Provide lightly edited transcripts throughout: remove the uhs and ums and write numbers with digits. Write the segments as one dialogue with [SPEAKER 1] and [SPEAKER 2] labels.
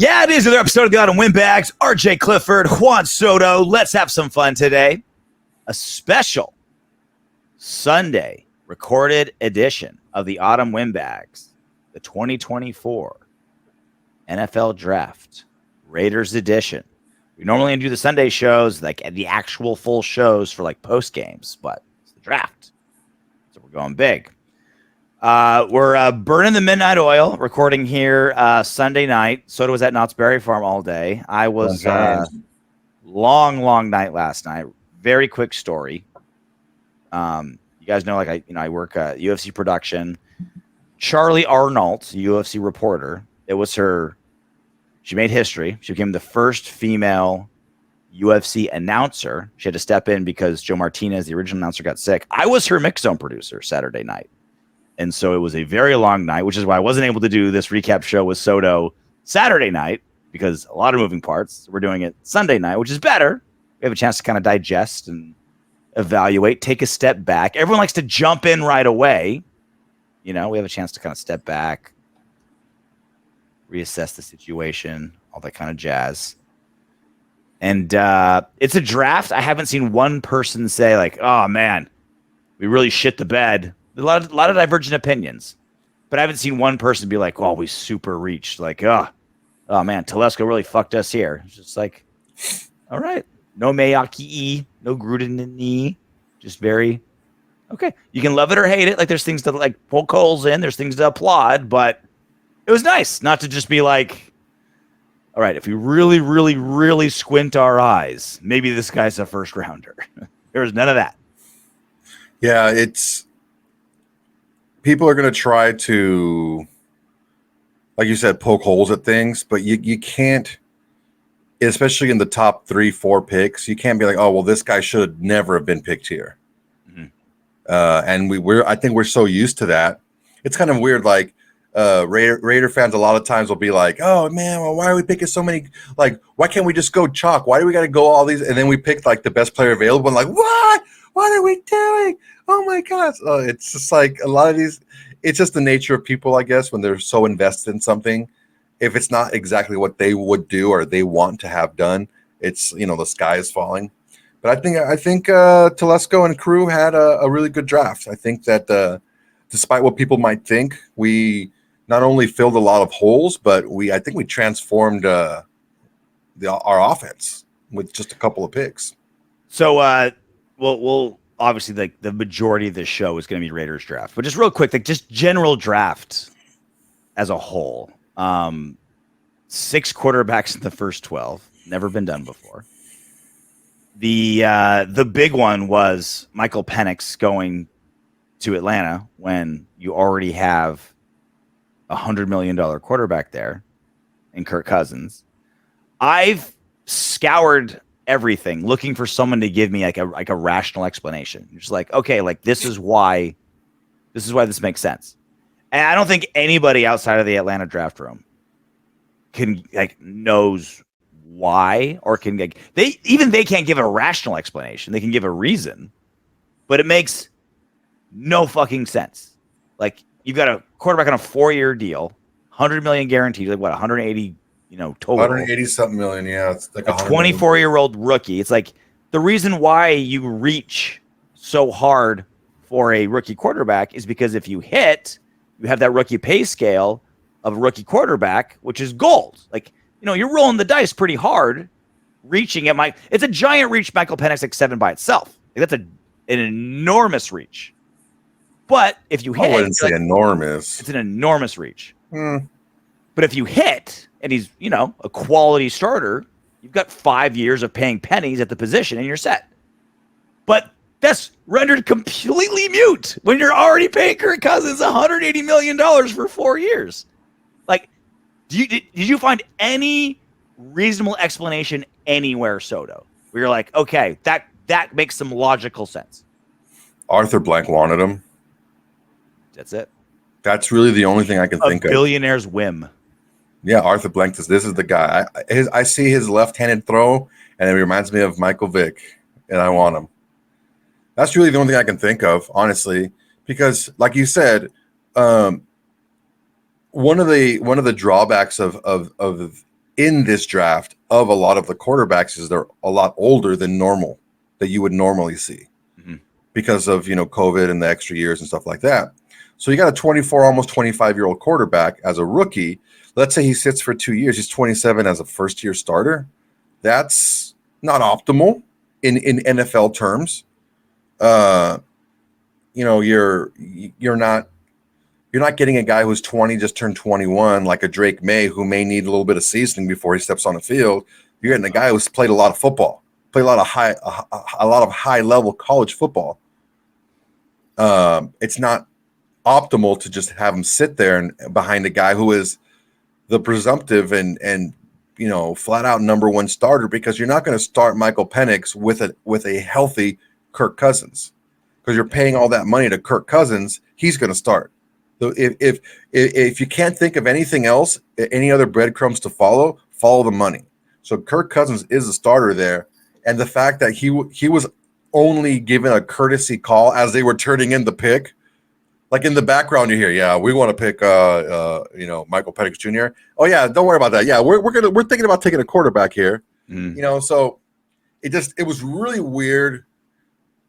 [SPEAKER 1] Yeah, it is another episode of the Autumn Windbags. RJ Clifford, Juan Soto. Let's have some fun today. A special Sunday recorded edition of the Autumn Windbags, the 2024 NFL Draft Raiders edition. We normally do the Sunday shows, like the actual full shows for like post games, but it's the draft, so we're going big. We're burning the midnight oil, recording here Sunday night. Soto was at Knott's Berry Farm all day. I was long night last night. Very quick story. You guys know, like I work UFC production. Charlie Arnault, UFC reporter. It was her. She made history. She became the first female UFC announcer. She had to step in because Joe Martinez, the original announcer, got sick. I was her mix zone producer Saturday night. And so it was a very long night, which is why I wasn't able to do this recap show with Soto Saturday night because a lot of moving parts. We're doing it Sunday night, which is better. We have a chance to kind of digest and evaluate, take a step back. Everyone likes to jump in right away. You know, we have a chance to kind of step back, reassess the situation, all that kind of jazz. And it's a draft. I haven't seen one person say like, oh, man, we really shit the bed. A lot of divergent opinions, but I haven't seen one person be like, "Oh, we super reached." Like, oh man, Telesco really fucked us here. It's just like, all right, no Miyake, no Gruden, just very okay. You can love it or hate it. Like, there's things to like poke holes in. There's things to applaud, but it was nice not to just be like, all right, if we really squint our eyes, maybe this guy's a first rounder. There was none of that.
[SPEAKER 2] Yeah, people are going to try to, like you said, poke holes at things, but you can't, especially in the top 3-4 picks, you can't be like, oh, well, this guy should never have been picked here. Mm-hmm. And I think we're so used to that. It's kind of weird. Like Raider fans a lot of times will be like, oh man, well, why are we picking so many? Like, why can't we just go chalk? Why do we got to go all these? And then we pick like the best player available. And like, what? What are we doing? Oh my gosh. It's just like a lot of these, it's just the nature of people, I guess, when they're so invested in something. If it's not exactly what they would do or they want to have done, it's, the sky is falling. But I think Telesco and crew had a really good draft. I think that despite what people might think, we not only filled a lot of holes, but I think we transformed our offense with just a couple of picks.
[SPEAKER 1] So we'll obviously, like, the majority of this show is going to be Raiders draft, but just real quick, like, just general draft as a whole. 6 quarterbacks in the first 12, never been done before. The big one was Michael Penix going to Atlanta when you already have $100 million quarterback there in Kirk Cousins. I've scoured everything looking for someone to give me like a rational explanation. Just like, okay, like this is why this makes sense. And I don't think anybody outside of the Atlanta draft room can knows why, or can they can't give a rational explanation. They can give a reason, but it makes no fucking sense. Like, you've got a quarterback on a 4-year deal, $100 million guaranteed, like what, 180 total.
[SPEAKER 2] 180 something million, yeah. It's like
[SPEAKER 1] a 24-year-old rookie. It's like the reason why you reach so hard for a rookie quarterback is because if you hit, you have that rookie pay scale of a rookie quarterback, which is gold. Like, you're rolling the dice pretty hard, reaching at it's a giant reach. Michael Penix like 7 by itself. Like, that's an enormous reach. But if you hit,
[SPEAKER 2] I wouldn't say enormous.
[SPEAKER 1] It's an enormous reach. But if you hit and he's, a quality starter, you've got 5 years of paying pennies at the position and you're set. But that's rendered completely mute when you're already paying Kirk Cousins $180 million for 4 years. Like, did you find any reasonable explanation anywhere, Soto, where you're like, okay, that makes some logical sense?
[SPEAKER 2] Arthur Blank wanted him.
[SPEAKER 1] That's it.
[SPEAKER 2] That's really the only thing I can think of.
[SPEAKER 1] A billionaire's whim.
[SPEAKER 2] Yeah, Arthur Blank. This is the guy. I see his left-handed throw, and it reminds me of Michael Vick, and I want him. That's really the only thing I can think of, honestly, because, like you said, one of the drawbacks of in this draft of a lot of the quarterbacks is they're a lot older than normal that you would normally see because of, COVID and the extra years and stuff like that. So you got a 24, almost 25-year-old quarterback as a rookie. Let's say he sits for 2 years. He's 27 as a first-year starter. That's not optimal in NFL terms. You're not getting a guy who's 20, just turned 21, like a Drake May, who may need a little bit of seasoning before he steps on the field. You're getting a guy who's played a lot of football, played a lot of high level college football. It's not optimal to just have him sit there and behind a guy who is the presumptive and flat out number one starter, because you're not going to start Michael Penix with a healthy Kirk Cousins, because you're paying all that money to Kirk Cousins. He's going to start. So if you can't think of anything else, any other breadcrumbs to follow the money. So Kirk Cousins is the starter there, and the fact that he was only given a courtesy call as they were turning in the pick, like in the background you hear, yeah, we want to pick Michael Penix Jr. Oh yeah, don't worry about that. Yeah, we're thinking about taking a quarterback here. So it was really weird.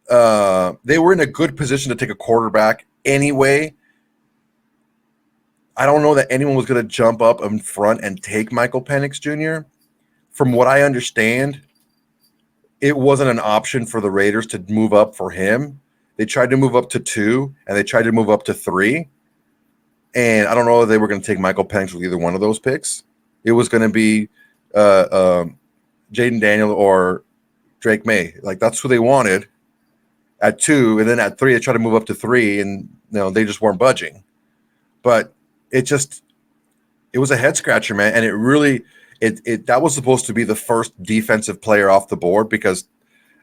[SPEAKER 2] They were in a good position to take a quarterback anyway. I don't know that anyone was going to jump up in front and take Michael Penix Jr. From what I understand, it wasn't an option for the Raiders to move up for him. They tried to move up to 2, and they tried to move up to 3. And I don't know if they were going to take Michael Penix with either one of those picks. It was going to be Jaden Daniel or Drake May. Like, that's who they wanted at 2. And then at 3, they tried to move up to 3, and they just weren't budging. But it was a head scratcher, man. And it really, that was supposed to be the first defensive player off the board, because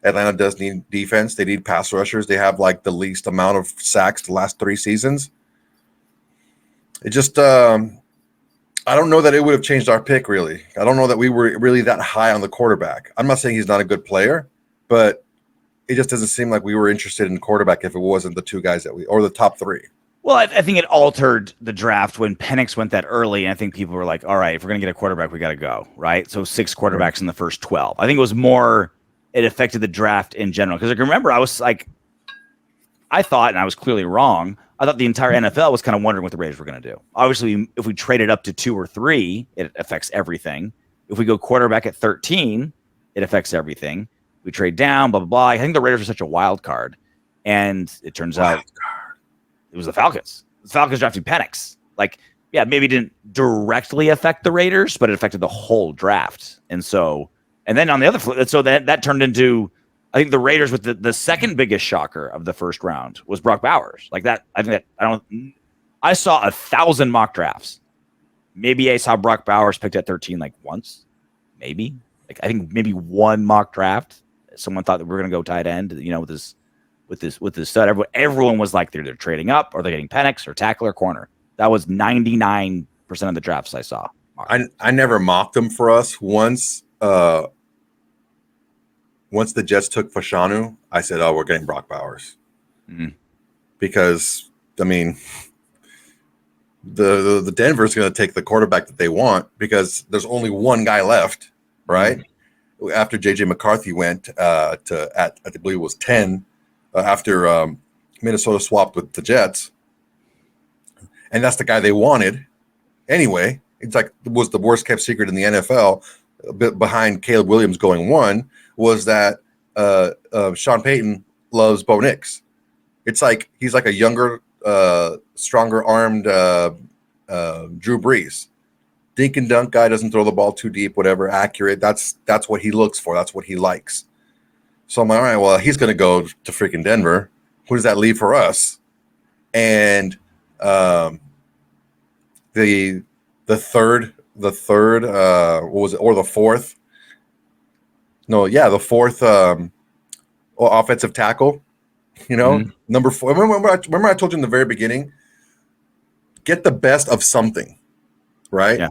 [SPEAKER 2] Atlanta does need defense. They need pass rushers. They have like the least amount of sacks the last 3 seasons. It just, I don't know that it would have changed our pick, really. I don't know that we were really that high on the quarterback. I'm not saying he's not a good player, but it just doesn't seem like we were interested in quarterback if it wasn't the 2 guys or the top 3.
[SPEAKER 1] Well, I think it altered the draft when Penix went that early, and I think people were like, all right, if we're going to get a quarterback, we got to go, right? So 6 quarterbacks in the first 12. I think it was more, it affected the draft in general. Because I can remember I thought, and I was clearly wrong, I thought the entire NFL was kind of wondering what the Raiders were going to do. Obviously, if we traded up to 2 or 3, it affects everything. If we go quarterback at 13, it affects everything. We trade down, blah, blah, blah. I think the Raiders are such a wild card. And it turns out it was the Falcons. The Falcons drafted Penix. Like, yeah, maybe it didn't directly affect the Raiders, but it affected the whole draft. And then on the other flip, so that turned into, I think the Raiders with the second biggest shocker of the first round was Brock Bowers. Like that, I saw 1,000 mock drafts. Maybe I saw Brock Bowers picked at 13 like once, maybe. Like I think maybe one mock draft. Someone thought that we were going to go tight end, with this stud. Everyone was like they're trading up, or they're getting Penix or tackle or corner. That was 99% of the drafts I saw.
[SPEAKER 2] I never mocked them for us. Once the Jets took Fashanu, I said, "Oh, we're getting Brock Bowers," because I mean, the Denver's going to take the quarterback that they want, because there's only one guy left, right? After JJ McCarthy went I believe it was 10 after Minnesota swapped with the Jets, and that's the guy they wanted anyway. It's like it was the worst kept secret in the NFL, a bit behind Caleb Williams going 1, was that Sean Payton loves Bo Nix. It's like he's like a younger, stronger armed Drew Brees. Dink and dunk guy, doesn't throw the ball too deep, whatever, accurate. That's what he looks for. That's what he likes. So I'm like, all right, well, he's going to go to freaking Denver. Who does that leave for us? And the third, what was it, or the fourth? No, yeah, the fourth offensive tackle. Number 4. Remember I told you in the very beginning, get the best of something, right?
[SPEAKER 1] Yeah.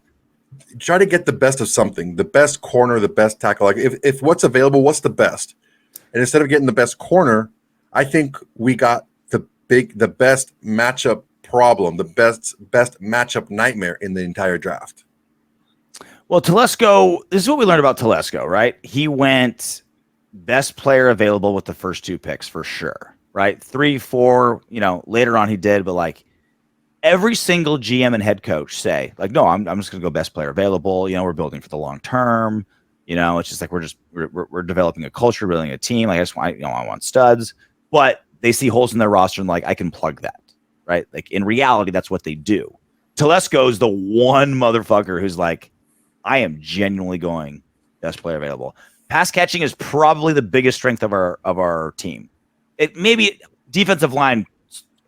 [SPEAKER 2] Try to get the best of something, the best corner, the best tackle. Like if what's available, what's the best? And instead of getting the best corner, I think we got the best matchup problem, the best matchup nightmare in the entire draft.
[SPEAKER 1] Well, Telesco, this is what we learned about Telesco, right? He went best player available with the first 2 picks for sure, right? 3, 4, later on he did, but like every single GM and head coach say, like, no, I'm just going to go best player available. We're building for the long term. It's just like we're developing a culture, building a team. Like I want studs, but they see holes in their roster and like I can plug that, right? Like in reality, that's what they do. Telesco is the one motherfucker who's like, I am genuinely going best player available. Pass catching is probably the biggest strength of our team. It maybe defensive line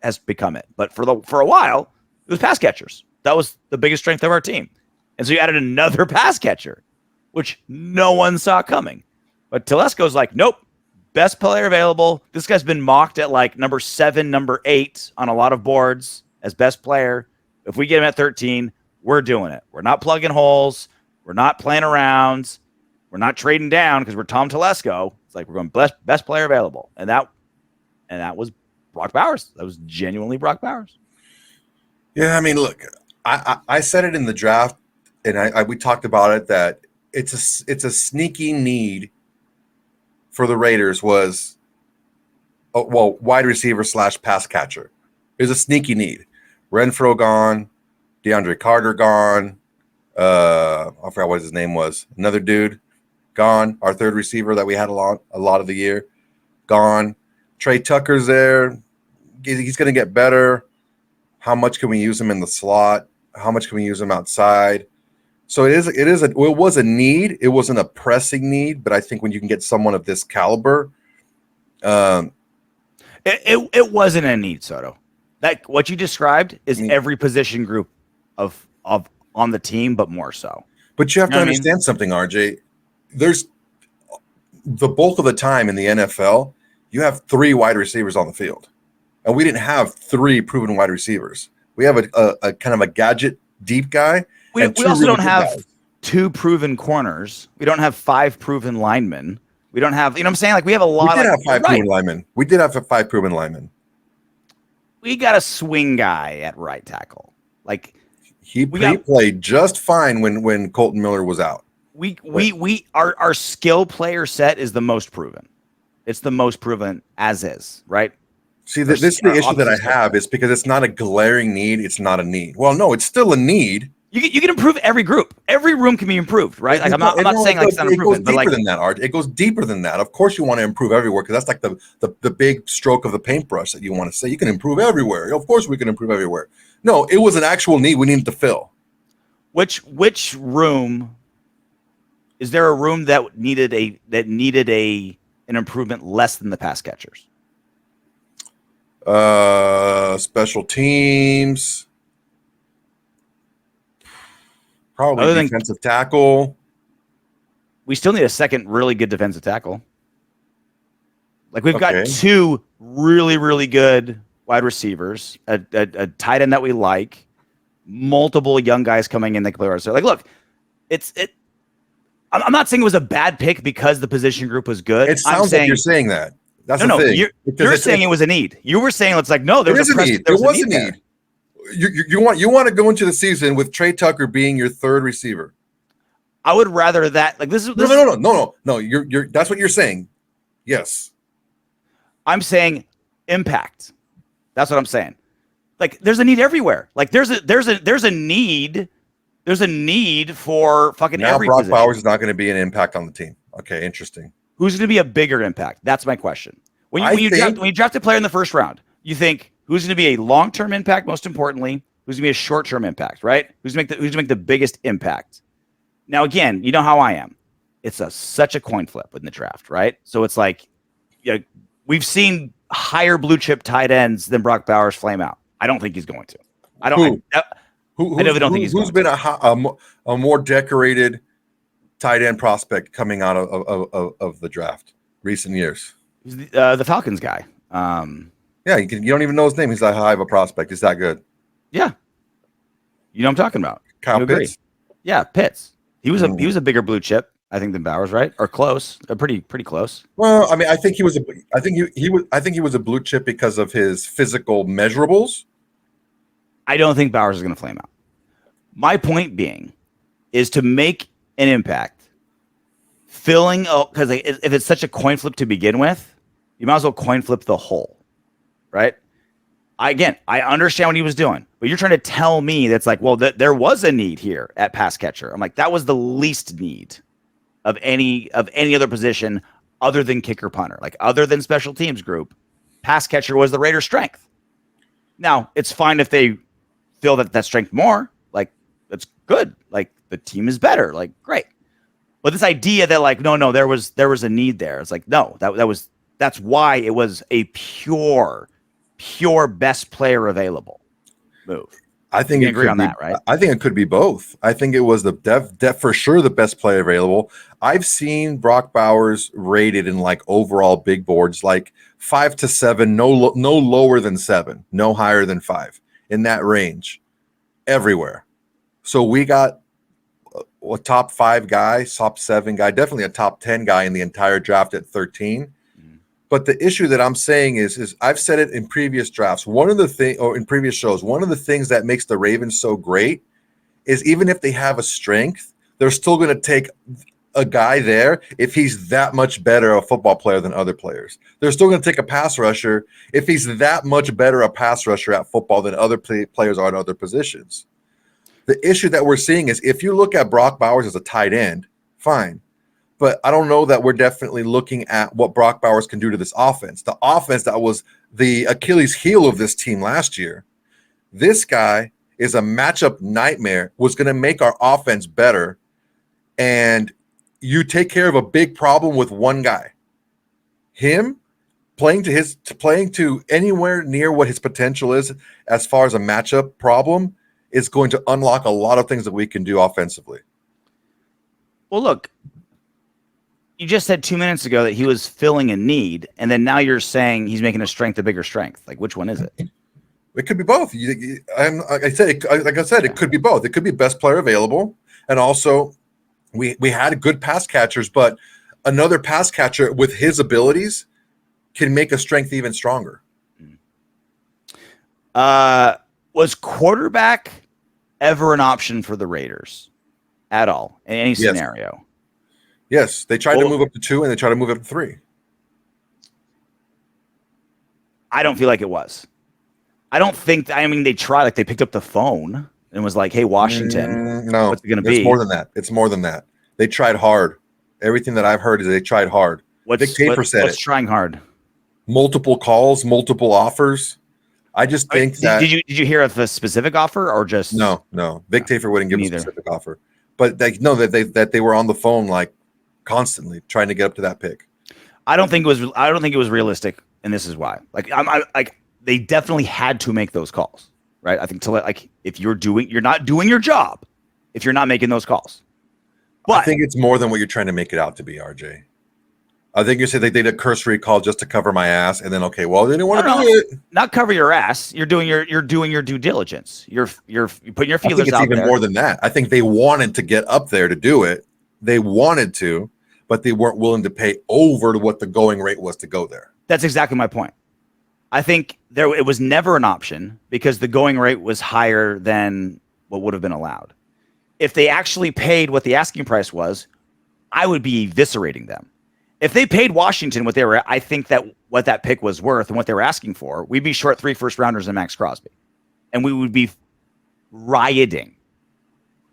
[SPEAKER 1] has become it, but for a while it was pass catchers. That was the biggest strength of our team, and so you added another pass catcher, which no one saw coming. But Telesco's like, nope, best player available. This guy's been mocked at like number 7, number 8 on a lot of boards as best player. If we get him at 13, we're doing it. We're not plugging holes. We're not playing around. We're not trading down because we're Tom Telesco. It's like we're going best player available, and that was Brock Bowers. That was genuinely Brock Bowers.
[SPEAKER 2] Yeah, I mean, look, I said it in the draft, and we talked about it that it's a sneaky need for the Raiders was, wide receiver / pass catcher. There's a sneaky need. Renfro gone, DeAndre Carter gone. I forgot what his name was. Another dude gone. Our third receiver that we had a lot of the year gone. Trey Tucker's there. He's going to get better. How much can we use him in the slot? How much can we use him outside? So it was a need. It wasn't a pressing need, but I think when you can get someone of this caliber,
[SPEAKER 1] it wasn't a need, Soto. That what you described is every position group of on the team, but more so.
[SPEAKER 2] But you have to understand something, RJ. There's the bulk of the time in the NFL, you have 3 wide receivers on the field. And we didn't have 3 proven wide receivers. We have a kind of a gadget deep guy.
[SPEAKER 1] We also don't have 2 proven corners. We don't have 5 proven linemen. We don't have, what I'm saying? Like we have a lot.
[SPEAKER 2] We did have 5 proven linemen. We did have 5 proven linemen.
[SPEAKER 1] We got a swing guy at right tackle. Like
[SPEAKER 2] he played just fine when Colton Miller was out.
[SPEAKER 1] Our skill player set is the most proven. It's the most proven as is, right?
[SPEAKER 2] See, this is the issue that I have is because it's not a glaring need. It's not a need. Well, no, it's still a need.
[SPEAKER 1] You can improve every group. Every room can be improved, right? Like I'm not saying like it's not improvement, but like
[SPEAKER 2] than that, Art. It goes deeper than that. Of course, you want to improve everywhere because that's like the big stroke of the paintbrush that you want to say. You can improve everywhere. Of course, we can improve everywhere. No, it was an actual need we needed to fill.
[SPEAKER 1] Which room? Is there a room that needed an improvement less than the pass catchers?
[SPEAKER 2] Special teams. Probably defensive tackle.
[SPEAKER 1] We still need a second really good defensive tackle. Like we've got 2 really, really good wide receivers, a tight end that we like, multiple young guys coming in that can play right. So like, look, I'm not saying it was a bad pick because the position group was good.
[SPEAKER 2] It sounds like you're saying that. That's
[SPEAKER 1] no,
[SPEAKER 2] the thing.
[SPEAKER 1] You're saying it was a need. You were saying it's like no, there was a need. There was a need.
[SPEAKER 2] You want to go into the season with Trey Tucker being your third receiver.
[SPEAKER 1] I would rather that like this is
[SPEAKER 2] no. You're that's what you're saying. Yes,
[SPEAKER 1] I'm saying impact. That's what I'm saying. Like there's a need everywhere. Like there's a need. There's a need for fucking
[SPEAKER 2] now
[SPEAKER 1] every
[SPEAKER 2] Brock
[SPEAKER 1] position.
[SPEAKER 2] Bowers is not going to be an impact on the team. Okay, interesting.
[SPEAKER 1] Who's going to be a bigger impact? That's my question. When you draft a player in the first round, you think who's going to be a long-term impact? Most importantly, who's going to be a short-term impact? Right? Who's going to make the biggest impact? Now, again, you know how I am. It's such a coin flip in the draft, right? So it's like, we've seen higher blue chip tight ends than Brock Bowers flame out. I don't think he's going to. I don't think he's
[SPEAKER 2] who's been a more decorated tight end prospect coming out of the draft recent years?
[SPEAKER 1] The Falcons guy.
[SPEAKER 2] Yeah, you don't even know his name. He's that high of a prospect. He's that good.
[SPEAKER 1] Yeah, you know what I'm talking about.
[SPEAKER 2] Kyle Pitts.
[SPEAKER 1] Yeah, Pitts. He was a bigger blue chip, I think, than Bowers, right? Or close, pretty close.
[SPEAKER 2] Well, I mean, I think he was a blue chip because of his physical measurables.
[SPEAKER 1] I don't think Bowers is going to flame out. My point being is to make an impact, filling because if it's such a coin flip to begin with, you might as well coin flip the hole, right? I understand what he was doing, but you're trying to tell me that's like, well, there was a need here at pass catcher. I'm like, that was the least need of any other position other than kicker punter, like other than special teams group. Pass catcher was the Raiders' strength. Now it's fine if they feel that strength more, like that's good. Like the team is better, like great. But this idea that like no, there was a need there. It's like no, that's why it was a pure best player available move.
[SPEAKER 2] I think
[SPEAKER 1] you agree on that, right?
[SPEAKER 2] I think it could be both. I think it was the def for sure the best player available. I've seen Brock Bowers rated in like overall big boards like 5 to 7, no lower than 7, no higher than 5, in that range everywhere. So we got a top 5 guy, top 7 guy, definitely a top 10 guy in the entire draft at 13. But the issue that I'm saying is I've said it in previous drafts. In previous shows, one of the things that makes the Ravens so great is even if they have a strength, they're still going to take a guy there if he's that much better a football player than other players. They're still going to take a pass rusher if he's that much better a pass rusher at football than other players are in other positions. The issue that we're seeing is if you look at Brock Bowers as a tight end, fine. But I don't know that we're definitely looking at what Brock Bowers can do to this offense. The offense that was the Achilles heel of this team last year. This guy is a matchup nightmare, was going to make our offense better. And you take care of a big problem with one guy. Him playing to anywhere near what his potential is as far as a matchup problem is going to unlock a lot of things that we can do offensively.
[SPEAKER 1] Well, look, you just said 2 minutes ago that he was filling a need, and then now you're saying he's making a strength a bigger strength. Like, which one is it?
[SPEAKER 2] It could be both. Like I said, it could be both. It could be best player available, and also we had good pass catchers, but another pass catcher with his abilities can make a strength even stronger.
[SPEAKER 1] Was quarterback ever an option for the Raiders at all in any scenario?
[SPEAKER 2] Yes, they tried to move up to 2 and they tried to move up to 3.
[SPEAKER 1] I don't feel like it was. I don't think. I mean, they tried. Like they picked up the phone and was like, "Hey, Washington,
[SPEAKER 2] no,
[SPEAKER 1] what's it going to be?"
[SPEAKER 2] It's more than that. It's more than that. They tried hard. Everything that I've heard is they tried hard. Vic Tafer said
[SPEAKER 1] what's trying hard?
[SPEAKER 2] Multiple calls, multiple offers. I just think that.
[SPEAKER 1] Did you hear of a specific offer or just
[SPEAKER 2] no? Vic Tafer wouldn't give a specific offer, but they know that they were on the phone like constantly trying to get up to that pick.
[SPEAKER 1] I don't think it was realistic, and this is why. Like they definitely had to make those calls, right? I think if you're not doing your job if you're not making those calls. But
[SPEAKER 2] I think it's more than what you're trying to make it out to be, RJ. I think you said they did a cursory call just to cover my ass, and then they didn't want to do it.
[SPEAKER 1] Not cover your ass. You're doing your due diligence. You're putting your feelers out there. I think it's
[SPEAKER 2] even more than that. I think they wanted to get up there to do it. They wanted to, but they weren't willing to pay over to what the going rate was to go there.
[SPEAKER 1] That's exactly my point. I think it was never an option because the going rate was higher than what would have been allowed. If they actually paid what the asking price was, I would be eviscerating them. If they paid Washington I think that what that pick was worth and what they were asking for, we'd be short 3 first-rounders and Maxx Crosby. And we would be rioting.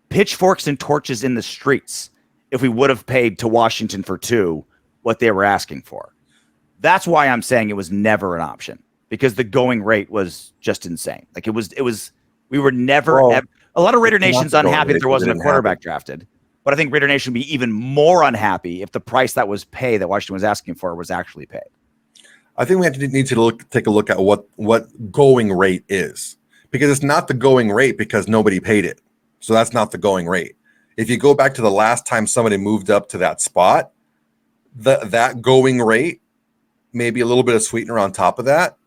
[SPEAKER 1] Pitchforks and torches in the streets if we would have paid to Washington for 2 what they were asking for. That's why I'm saying it was never an option because the going rate was just insane. Like we were never, a lot of Raider Nation's unhappy that there wasn't a quarterback drafted. But I think Raider Nation would be even more unhappy if the price that was paid that Washington was asking for was actually paid.
[SPEAKER 2] I think we need to take a look at what going rate is because it's not the going rate because nobody paid it. So that's not the going rate. If you go back to the last time somebody moved up to that spot, that going rate, maybe a little bit of sweetener on top of that,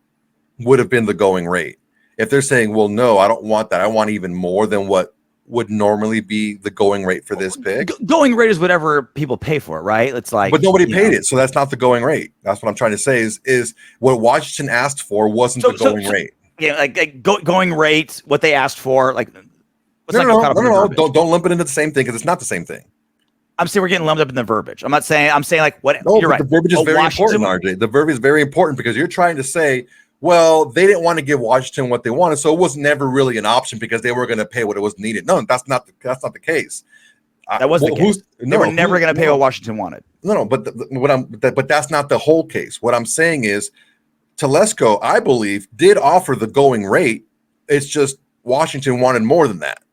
[SPEAKER 2] would have been the going rate. If they're saying, well, no, I don't want that. I want even more than what would normally be the going rate for this pick.
[SPEAKER 1] Going rate is whatever people pay for it, right? It's like,
[SPEAKER 2] but nobody paid it, so that's not the going rate. That's what I'm trying to say is what Washington asked for wasn't the going rate.
[SPEAKER 1] Yeah, going rate, what they asked for, like.
[SPEAKER 2] No. Don't lump it into the same thing because it's not the same thing.
[SPEAKER 1] I'm saying we're getting lumped up in the verbiage. I'm saying like what
[SPEAKER 2] No,
[SPEAKER 1] you're
[SPEAKER 2] but
[SPEAKER 1] right.
[SPEAKER 2] the verbiage is very
[SPEAKER 1] Washington,
[SPEAKER 2] important, RJ. The verbiage is very important because you're trying to say, well, they didn't want to give Washington what they wanted, so it was never really an option because they were going to pay what it was needed. No, that's not the case.
[SPEAKER 1] That was the case. They were never going to pay what Washington wanted.
[SPEAKER 2] No, but that's not the whole case. What I'm saying is, Telesco, I believe, did offer the going rate. It's just Washington wanted more than that.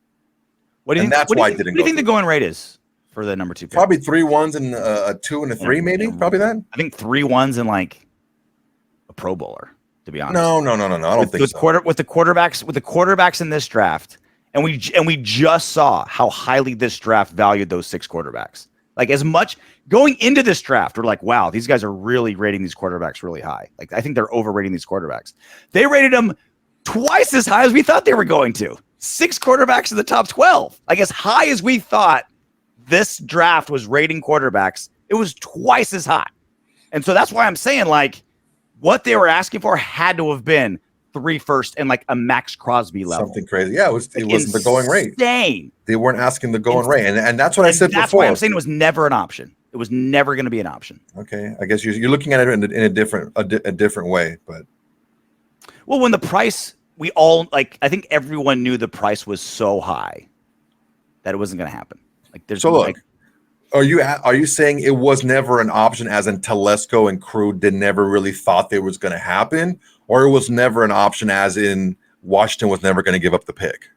[SPEAKER 1] What do you think? That's why it didn't. What do you think the going rate is for the number 2 pick?
[SPEAKER 2] Probably 3 1s and a 2 and a 3, maybe. Probably that.
[SPEAKER 1] I think 3 1s and like a Pro Bowler. To be honest,
[SPEAKER 2] no. I don't think so.
[SPEAKER 1] With the quarterbacks in this draft, and we just saw how highly this draft valued those 6 quarterbacks. Like as much going into this draft, we're like, wow, these guys are really rating these quarterbacks really high. Like I think they're overrating these quarterbacks. They rated them twice as high as we thought they were going to. 6 quarterbacks in the top 12. Like as high as we thought this draft was rating quarterbacks, it was twice as high. And so that's why I'm saying like what they were asking for had to have been 3 first and like a Maxx Crosby level.
[SPEAKER 2] Something crazy. Yeah, it wasn't the going rate.
[SPEAKER 1] Insane.
[SPEAKER 2] They weren't asking the going rate. And that's what I said before.
[SPEAKER 1] That's why I'm saying it was never an option. It was never going to be an option.
[SPEAKER 2] Okay. I guess you're looking at it in a different way, but
[SPEAKER 1] well, when the price we all like, I think everyone knew the price was so high that it wasn't going to happen. Like there's
[SPEAKER 2] so look, are you saying it was never an option as in Telesco and crew did never really thought they was going to happen, or it was never an option as in Washington was never going to give up the pick?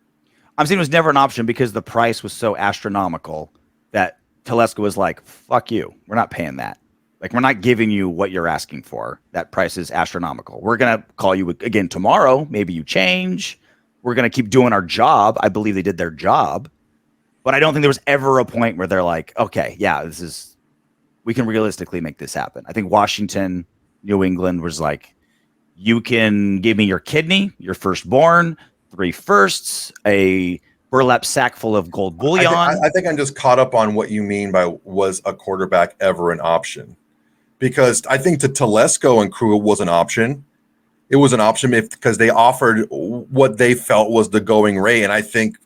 [SPEAKER 1] I'm saying it was never an option because the price was so astronomical that Telesco was like, fuck you. We're not paying that. Like, we're not giving you what you're asking for. That price is astronomical. We're going to call you again tomorrow. Maybe you change. We're going to keep doing our job. I believe they did their job. But I don't think there was ever a point where they're like, okay, yeah, we can realistically make this happen. I think Washington, New England was like, you can give me your kidney, your firstborn, 3 firsts, a burlap sack full of gold bullion.
[SPEAKER 2] I think I'm just caught up on what you mean by was a quarterback ever an option? Because I think to Telesco and crew, it was an option. It was an option because they offered what they felt was the going rate. And I think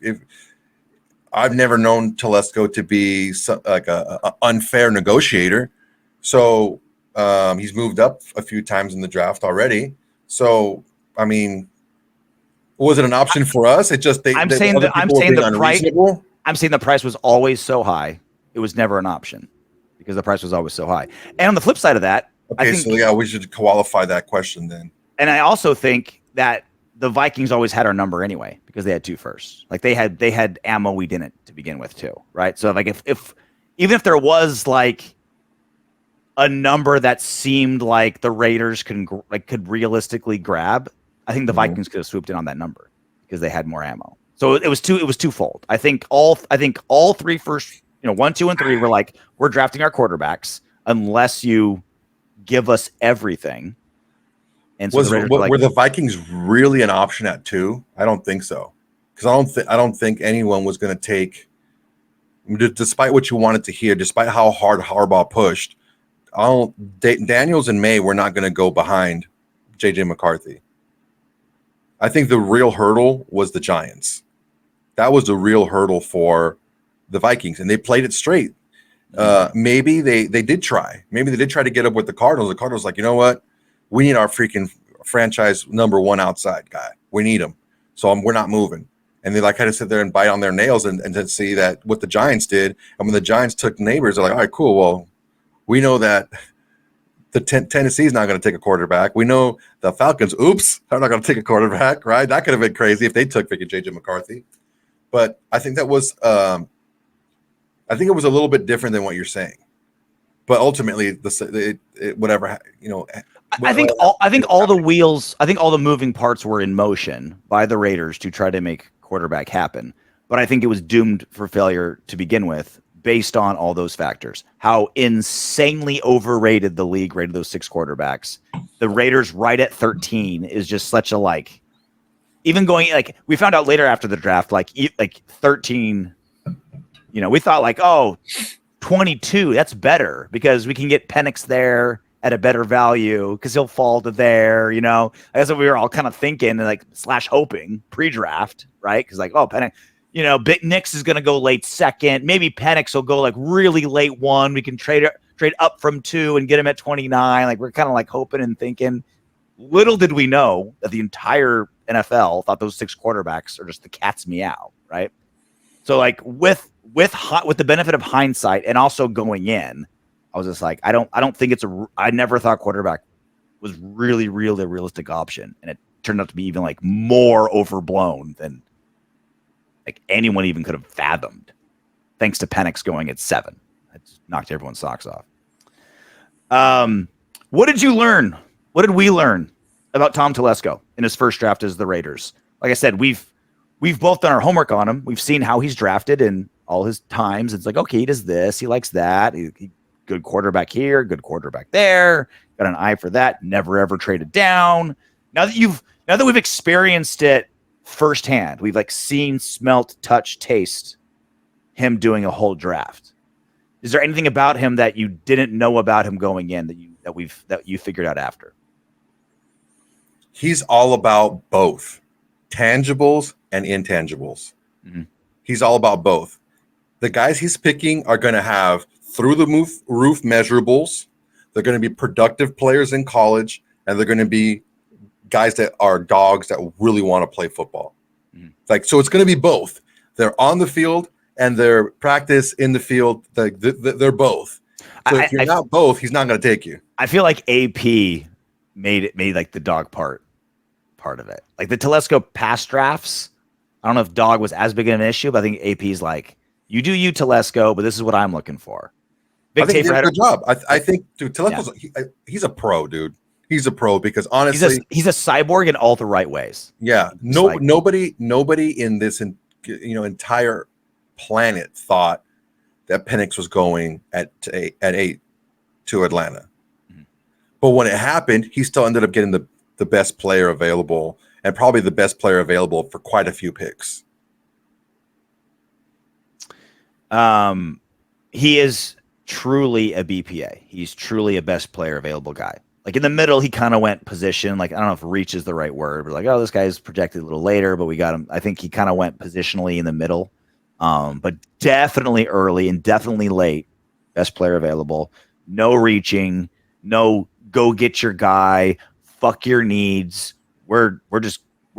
[SPEAKER 2] I've never known Telesco to be like a unfair negotiator. So he's moved up a few times in the draft already. So, I mean, was it an option for us? It just I'm saying
[SPEAKER 1] the price was always so high. It was never an option because the price was always so high. And on the flip side of that,
[SPEAKER 2] okay, so yeah, we should qualify that question then. And
[SPEAKER 1] I also think that the Vikings always had our number anyway because they had 2 firsts. Like they had ammo we didn't to begin with too, right? So like if even if there was like a number that seemed like the Raiders could realistically grab, I think the Vikings could have swooped in on that number because they had more ammo. So it was twofold. I think all 3 first, 1, 2, and 3 were like, we're drafting our quarterbacks unless you give us everything. And so
[SPEAKER 2] were the Vikings really an option at 2? I don't think so, because I don't think anyone was going to take, despite what you wanted to hear, despite how hard Harbaugh pushed. Daniels and May were not going to go behind JJ McCarthy. I think the real hurdle was the Giants. That was the real hurdle for the Vikings, and they played it straight. Maybe they did try. Maybe they did try to get up with the Cardinals. The Cardinals like, you know what? We need our freaking franchise number 1 outside guy. We need him. So we're not moving. And they kind of sit there and bite on their nails and to see that what the Giants did. And when the Giants took Neighbors, they're like, all right, cool. Well, we know that the Tennessee's not going to take a quarterback. We know the Falcons, they're not going to take a quarterback, right? That could have been crazy if they took freaking JJ McCarthy. But I think that was I think it was a little bit different than what you're saying. But ultimately, whatever.
[SPEAKER 1] I think all the moving parts were in motion by the Raiders to try to make quarterback happen. But I think it was doomed for failure to begin with, based on all those factors. How insanely overrated the league rated those 6 quarterbacks. The Raiders right at 13 is just such a even going we found out later after the draft 13. We thought 22, that's better because we can get Penix there at a better value because he'll fall to there, I guess we were all kind of thinking and / hoping pre-draft, right? Because Penix, Big Nix is going to go late second. Maybe Penix will go like really late one. We can trade up from 2 and get him at 29. Like we're kind of like hoping and thinking. Little did we know that the entire NFL thought those 6 quarterbacks are just the cat's meow, right? So like with the benefit of hindsight and also going in, I was just like, I don't think I never thought quarterback was really a realistic option, and it turned out to be even like more overblown than like anyone even could have fathomed, thanks to Penix going at 7. That just knocked everyone's socks off. What did you learn? What did we learn about Tom Telesco in his first draft as the Raiders? Like I said, we've both done our homework on him. We've seen how he's drafted in all his times. It's like, okay, he does this, he likes that. He good quarterback here, good quarterback there. Got an eye for that. Never ever traded down. Now that we've experienced it firsthand, we've like seen, smelt, touched, taste him doing a whole draft. Is there anything about him that you didn't know about him going in that you figured out after?
[SPEAKER 2] He's all about both tangibles and intangibles. Mm-hmm. He's all about both. The guys he's picking are going to have through the roof measurables. They're going to be productive players in college, and they're going to be guys that are dogs that really want to play football. Mm-hmm. Like, so it's going to be both. They're on the field and their practice in the field. They're both. So if you're not both, he's not going to take you.
[SPEAKER 1] I feel like AP made like the dog part of it. Like the Telesco past drafts, I don't know if dog was as big of an issue, but I think AP's like, you do you, Telesco, but this is what I'm looking for.
[SPEAKER 2] I think he did a good job. I think, dude, Telesco's he's a pro, dude. He's a pro because honestly,
[SPEAKER 1] he's a cyborg in all the right ways.
[SPEAKER 2] Yeah, nobody in this entire planet thought that Penix was going at 8 to Atlanta. Mm-hmm. But when it happened, he still ended up getting the best player available, and probably the best player available for quite a few picks.
[SPEAKER 1] He is truly a BPA. He's truly a best player available guy. Like in the middle, he kind of went position. Like, I don't know if reach is the right word, but like, oh, this guy's projected a little later, but we got him. I think he kind of went positionally in the middle. But definitely early and definitely late, best player available. No reaching, no go get your guy, fuck your needs. We're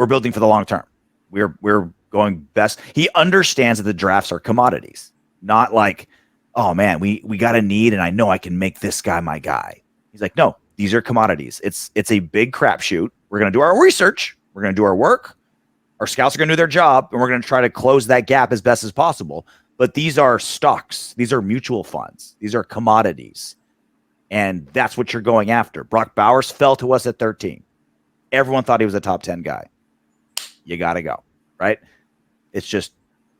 [SPEAKER 1] building for the long term. We're going best. He understands that the drafts are commodities, not like, oh man, we got a need and I know I can make this guy my guy. He's like, no, these are commodities. It's a big crapshoot. We're going to do our research. We're going to do our work. Our scouts are going to do their job, and we're going to try to close that gap as best as possible. But these are stocks. These are mutual funds. These are commodities. And that's what you're going after. Brock Bowers fell to us at 13. Everyone thought he was a top 10 guy. You got to go, right? It's just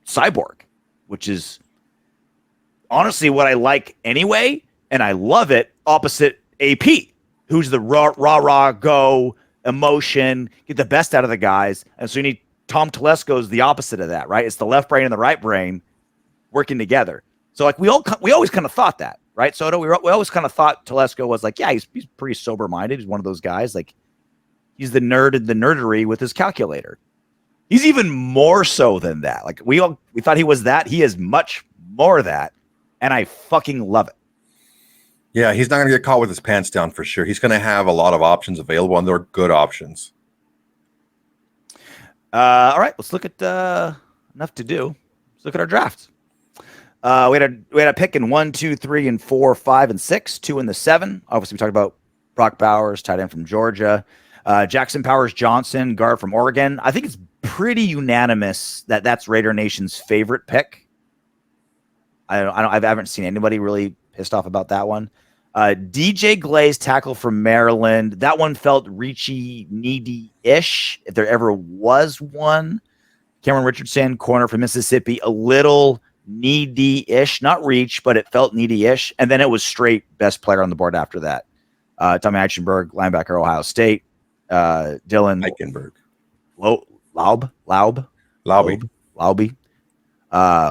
[SPEAKER 1] cyborg, which is honestly what I like anyway, and I love it opposite AP, who's the rah, go, emotion, get the best out of the guys. And so you need Tom Telesco is the opposite of that, right? It's the left brain and the right brain working together. So like we always kind of thought that, right? So we always kind of thought Telesco was like, yeah, he's pretty sober minded. He's one of those guys. Like he's the nerd in the nerdery with his calculator. He's even more so than that. Like we thought he was that. He is much more that, and I fucking love it.
[SPEAKER 2] Yeah, he's not going to get caught with his pants down for sure. He's going to have a lot of options available, and they're good options.
[SPEAKER 1] All right, let's look at enough to do. Let's look at our draft. We had a pick in 1, 2, 3, and 4, 5, and 6. 2 in the 7. Obviously, we talked about Brock Bowers, tight end from Georgia. Jackson Powers Johnson, guard from Oregon. I think it's pretty unanimous that that's Raider Nation's favorite pick. I haven't seen anybody really pissed off about that one. DJ Glaze, tackle from Maryland. That one felt reachy, needy-ish, if there ever was one. Cameron Richardson, corner from Mississippi, a little needy-ish, not reach, but it felt needy-ish. And then it was straight best player on the board after that. Tommy Eichenberg, linebacker, Ohio State. Dylan
[SPEAKER 2] Eichenberg.
[SPEAKER 1] Laube.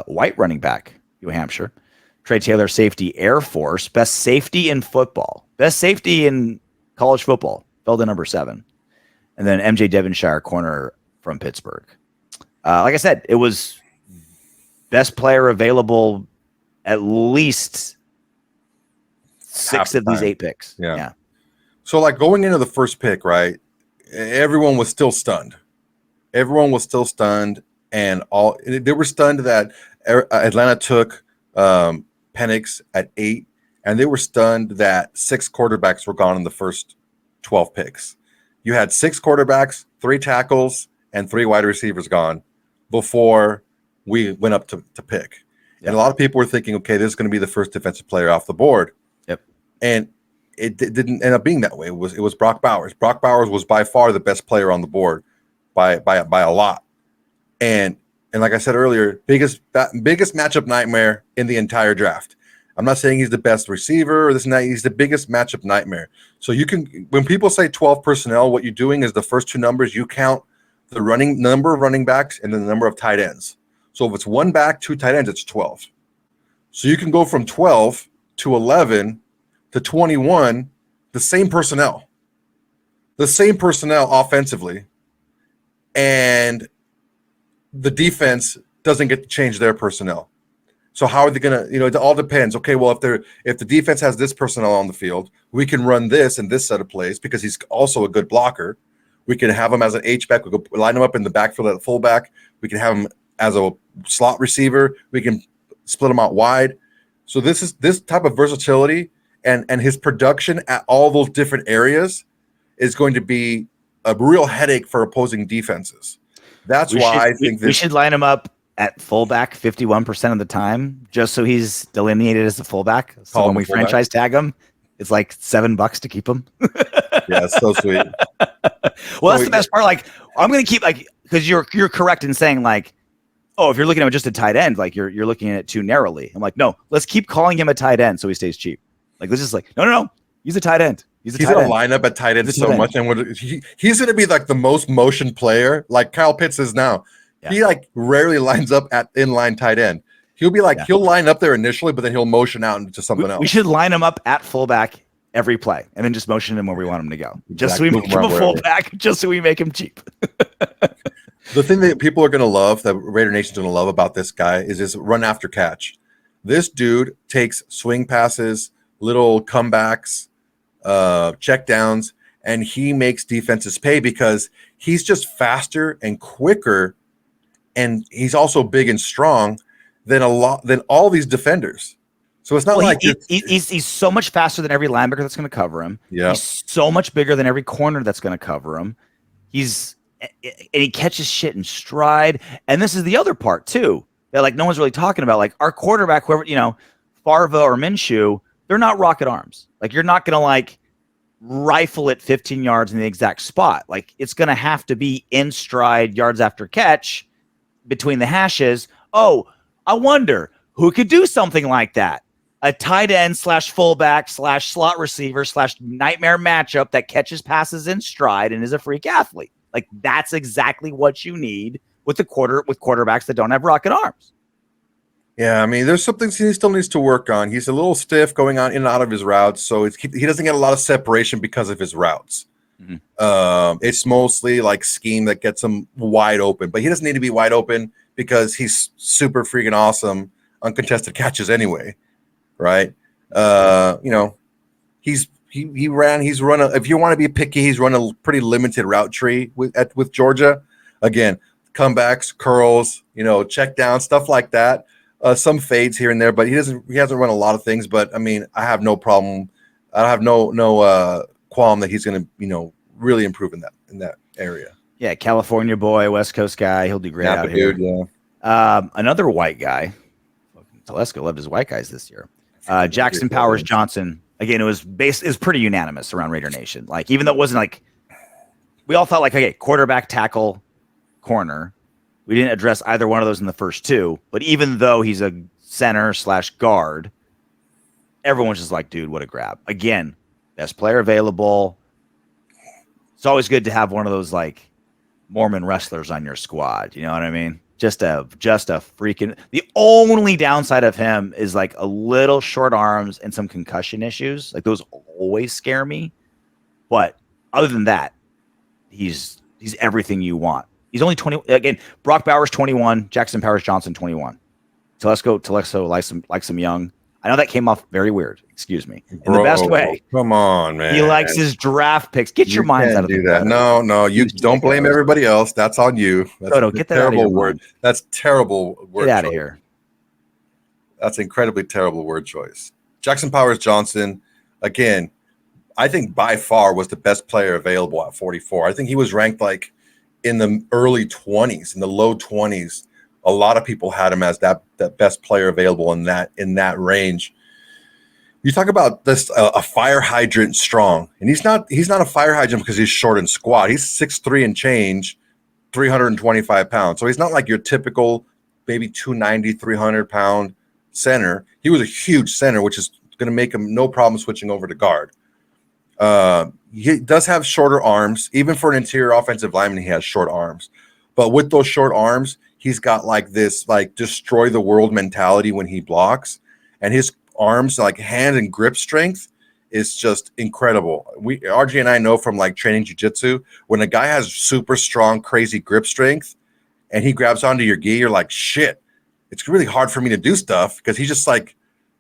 [SPEAKER 1] White running back, New Hampshire. Trey Taylor, safety, Air Force. Best safety in football. Best safety in college football. Fell to number 7. And then MJ Devonshire, corner from Pittsburgh. Like I said, it was best player available at least 6 of these 8 picks. Yeah.
[SPEAKER 2] So like going into the first pick, right? Everyone was still stunned. And they were stunned that Atlanta took Penix at 8, and they were stunned that 6 quarterbacks were gone in the first 12 picks. You had 6 quarterbacks, 3 tackles, and 3 wide receivers gone before we went up to pick. Yep. And a lot of people were thinking, okay, this is going to be the first defensive player off the board.
[SPEAKER 1] Yep.
[SPEAKER 2] And it didn't end up being that way. It was Brock Bowers. Brock Bowers was by far the best player on the board by a lot. And like I said earlier, biggest matchup nightmare in the entire draft. I'm not saying he's the best receiver or this and that. He's the biggest matchup nightmare. So you can, when people say 12 personnel, what you're doing is the first 2 numbers, you count the number of running backs and then the number of tight ends. So if it's 1 back, 2 tight ends, it's 12. So you can go from 12 to 11 to 21, the same personnel offensively, and the defense doesn't get to change their personnel. So how are they going to, it all depends. Okay, well, if the defense has this personnel on the field, we can run this in this set of plays because he's also a good blocker. We can have him as an H-back. We could line him up in the backfield at a fullback. We can have him as a slot receiver. We can split him out wide. So this type of versatility and his production at all those different areas is going to be a real headache for opposing defenses. That's why I think
[SPEAKER 1] we should line him up at fullback 51% of the time, just so he's delineated as the fullback. So when we franchise tag him, it's like $7 to keep him.
[SPEAKER 2] Yeah, it's so sweet.
[SPEAKER 1] Well, that's the best part. Like, I'm going to keep because you're correct in saying like, oh, if you're looking at just a tight end, like you're looking at it too narrowly. I'm like, no, let's keep calling him a tight end so he stays cheap. Like, let's just like, no, he's a tight end. He's going to
[SPEAKER 2] line up at tight end so much, and he's going to be like the most motion player, like Kyle Pitts is now. Yeah. He like rarely lines up at inline tight end. He'll be like he'll line up there initially, but then he'll motion out into something else.
[SPEAKER 1] We should line him up at fullback every play, and then just motion him where we want him to go. Just so we make him a fullback, just so we make him cheap.
[SPEAKER 2] The thing that people are going to love, that Raider Nation's going to love about this guy, is his run after catch. This dude takes swing passes, little comebacks, check downs, and he makes defenses pay because he's just faster and quicker, and he's also big and strong than all these defenders. So it's not like
[SPEAKER 1] he's so much faster than every linebacker that's going to cover him.
[SPEAKER 2] Yeah,
[SPEAKER 1] he's so much bigger than every corner that's going to cover him. And he catches shit in stride. And this is the other part too that like no one's really talking about. Like our quarterback, whoever Farva or Minshew, they're not rocket arms. Like you're not going to like rifle it 15 yards in the exact spot. Like it's going to have to be in stride, yards after catch between the hashes. Oh, I wonder who could do something like that. A tight end / fullback / slot receiver / nightmare matchup that catches passes in stride and is a freak athlete. Like that's exactly what you need with quarterbacks that don't have rocket arms.
[SPEAKER 2] Yeah, I mean, there's some things he still needs to work on. He's a little stiff going on in and out of his routes, so he doesn't get a lot of separation because of his routes. Mm-hmm. It's mostly like scheme that gets him wide open, but he doesn't need to be wide open because he's super freaking awesome on contested catches anyway, right? He's run if you want to be picky, he's run a pretty limited route tree with Georgia. Again, comebacks, curls, check down, stuff like that. Some fades here and there, but he hasn't run a lot of things. But I mean, I have no problem. I have no qualm that he's going to really improve in that area.
[SPEAKER 1] Yeah, California boy, West Coast guy, he'll do great
[SPEAKER 2] Napa
[SPEAKER 1] out here.
[SPEAKER 2] Dude, yeah.
[SPEAKER 1] Another white guy. Telesco loved his white guys this year. Jackson Powers Johnson. Again, it was pretty unanimous around Raider Nation. Like, even though it wasn't like, we all thought like, okay, quarterback, tackle, corner. We didn't address either one of those in the first 2. But even though he's a center / guard, everyone's just like, dude, what a grab. Again, best player available. It's always good to have one of those like Mormon wrestlers on your squad. You know what I mean? Just a freaking. The only downside of him is like a little short arms and some concussion issues. Like those always scare me. But other than that, he's everything you want. He's only 20. Again, Brock Bowers 21, Jackson Powers Johnson 21. Telesco likes some young. I know that came off very weird. Excuse me. In the
[SPEAKER 2] Bro,
[SPEAKER 1] best way.
[SPEAKER 2] come on, man.
[SPEAKER 1] He likes his draft picks. Get your minds out of the
[SPEAKER 2] that.
[SPEAKER 1] gutter.
[SPEAKER 2] No, you don't blame everybody else. That's on you. That's
[SPEAKER 1] Soto, get that out of your mind.
[SPEAKER 2] That's terrible word.
[SPEAKER 1] Get out of here.
[SPEAKER 2] That's incredibly terrible word choice. Jackson Powers Johnson, again, I think by far was the best player available at 44. I think he was ranked like in the early 20s, in the low 20s. A lot of people had him as that best player available in that range. You talk about this a fire hydrant strong, and he's not a fire hydrant because he's short and squat. He's 6'3" and change, 325 pounds. So he's not like your typical maybe 290, 300 pound center. He was a huge center, which is going to make him no problem switching over to guard. He does have shorter arms. Even for an interior offensive lineman, he has short arms. But with those short arms, he's got like this like destroy the world mentality when he blocks, and his arms, like hand and grip strength, is just incredible. RJ and I know from like training jiu-jitsu, when a guy has super strong, crazy grip strength and he grabs onto your gi, you're like, shit, it's really hard for me to do stuff because he's just like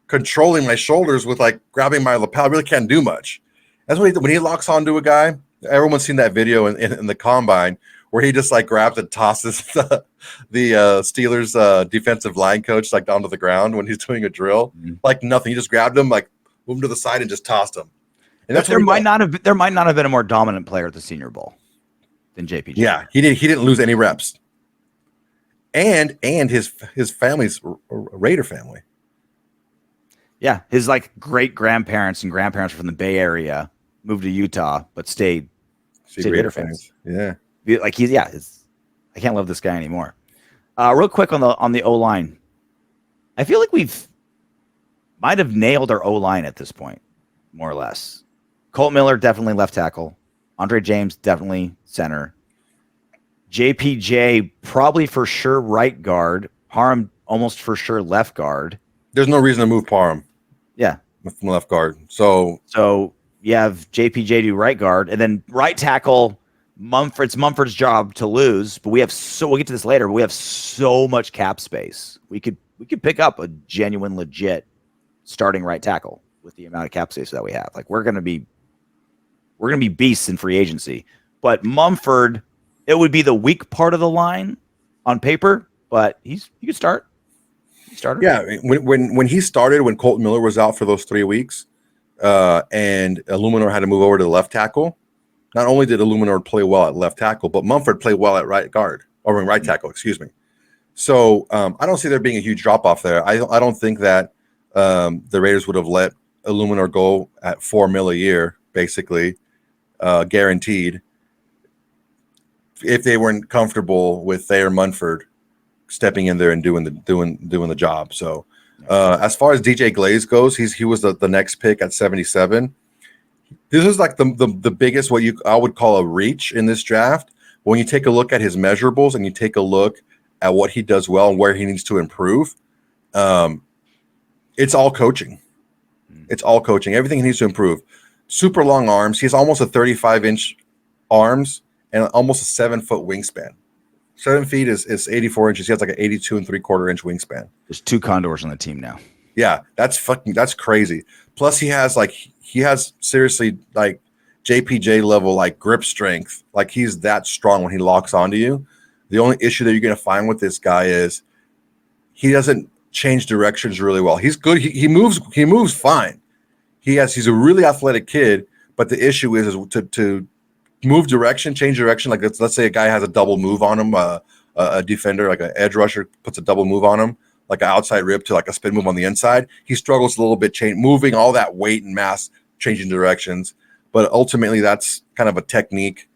[SPEAKER 2] controlling my shoulders with like grabbing my lapel. I really can't do much. That's when he locks onto a guy. Everyone's seen that video in the combine where he just like grabs and tosses the Steelers defensive line coach like down to the ground when he's doing a drill. Mm-hmm. Like nothing. He just grabbed him, like moved him to the side and just tossed him. And that's
[SPEAKER 1] there might not have been a more dominant player at the Senior Bowl than JPJ.
[SPEAKER 2] Yeah, he didn't lose any reps. And his family's a Raider family.
[SPEAKER 1] Yeah, his like great grandparents and grandparents were from the Bay Area, moved to Utah, but stayed Raider fans.
[SPEAKER 2] Yeah.
[SPEAKER 1] Like I can't love this guy anymore. Real quick on the O line, I feel like might have nailed our O line at this point, more or less. Colt Miller definitely left tackle. Andre James definitely center. JPJ probably for sure right guard. Parham almost for sure left guard.
[SPEAKER 2] There's no reason to move Parham.
[SPEAKER 1] Yeah,
[SPEAKER 2] from left guard. So
[SPEAKER 1] you have JPJ do right guard, and then right tackle. It's Mumford's job to lose, but we'll get to this later. But we have so much cap space. We could pick up a genuine, legit starting right tackle with the amount of cap space that we have. Like we're gonna be beasts in free agency. But Mumford, it would be the weak part of the line on paper, but he could start. He started.
[SPEAKER 2] Yeah, when he started, when Colt Miller was out for those 3 weeks, and Illuminor had to move over to the left tackle. Not only did Illuminor play well at left tackle, but Mumford played well at right guard or right tackle, excuse me. So I don't see there being a huge drop off there. I don't think that the Raiders would have let Illuminor go at $4 million a year, basically guaranteed, if they weren't comfortable with Thayer Munford stepping in there and doing the job. So as far as DJ Glaze goes, he was the next pick at 77. This is like the biggest, what I would call a reach in this draft. When you take a look at his measurables and you take a look at what he does well and where he needs to improve, it's all coaching. It's all coaching. Everything he needs to improve. Super long arms. He has almost a 35-inch arms and almost a 7-foot wingspan. 7 feet is 84 inches. He has like an 82 3/4 inch wingspan.
[SPEAKER 1] There's 2 condors on the team now.
[SPEAKER 2] Yeah, that's crazy. Plus he has seriously like JPJ level like grip strength. Like he's that strong when he locks onto you. The only issue that you're going to find with this guy is he doesn't change directions really well. He's good. He moves fine. He's a really athletic kid, but the issue is to move direction, change direction. Like let's say a guy has a double move on him, a defender, like an edge rusher puts a double move on him, like an outside rip to like a spin move on the inside. He struggles a little bit, moving all that weight and mass, changing directions. But ultimately, that's kind of a technique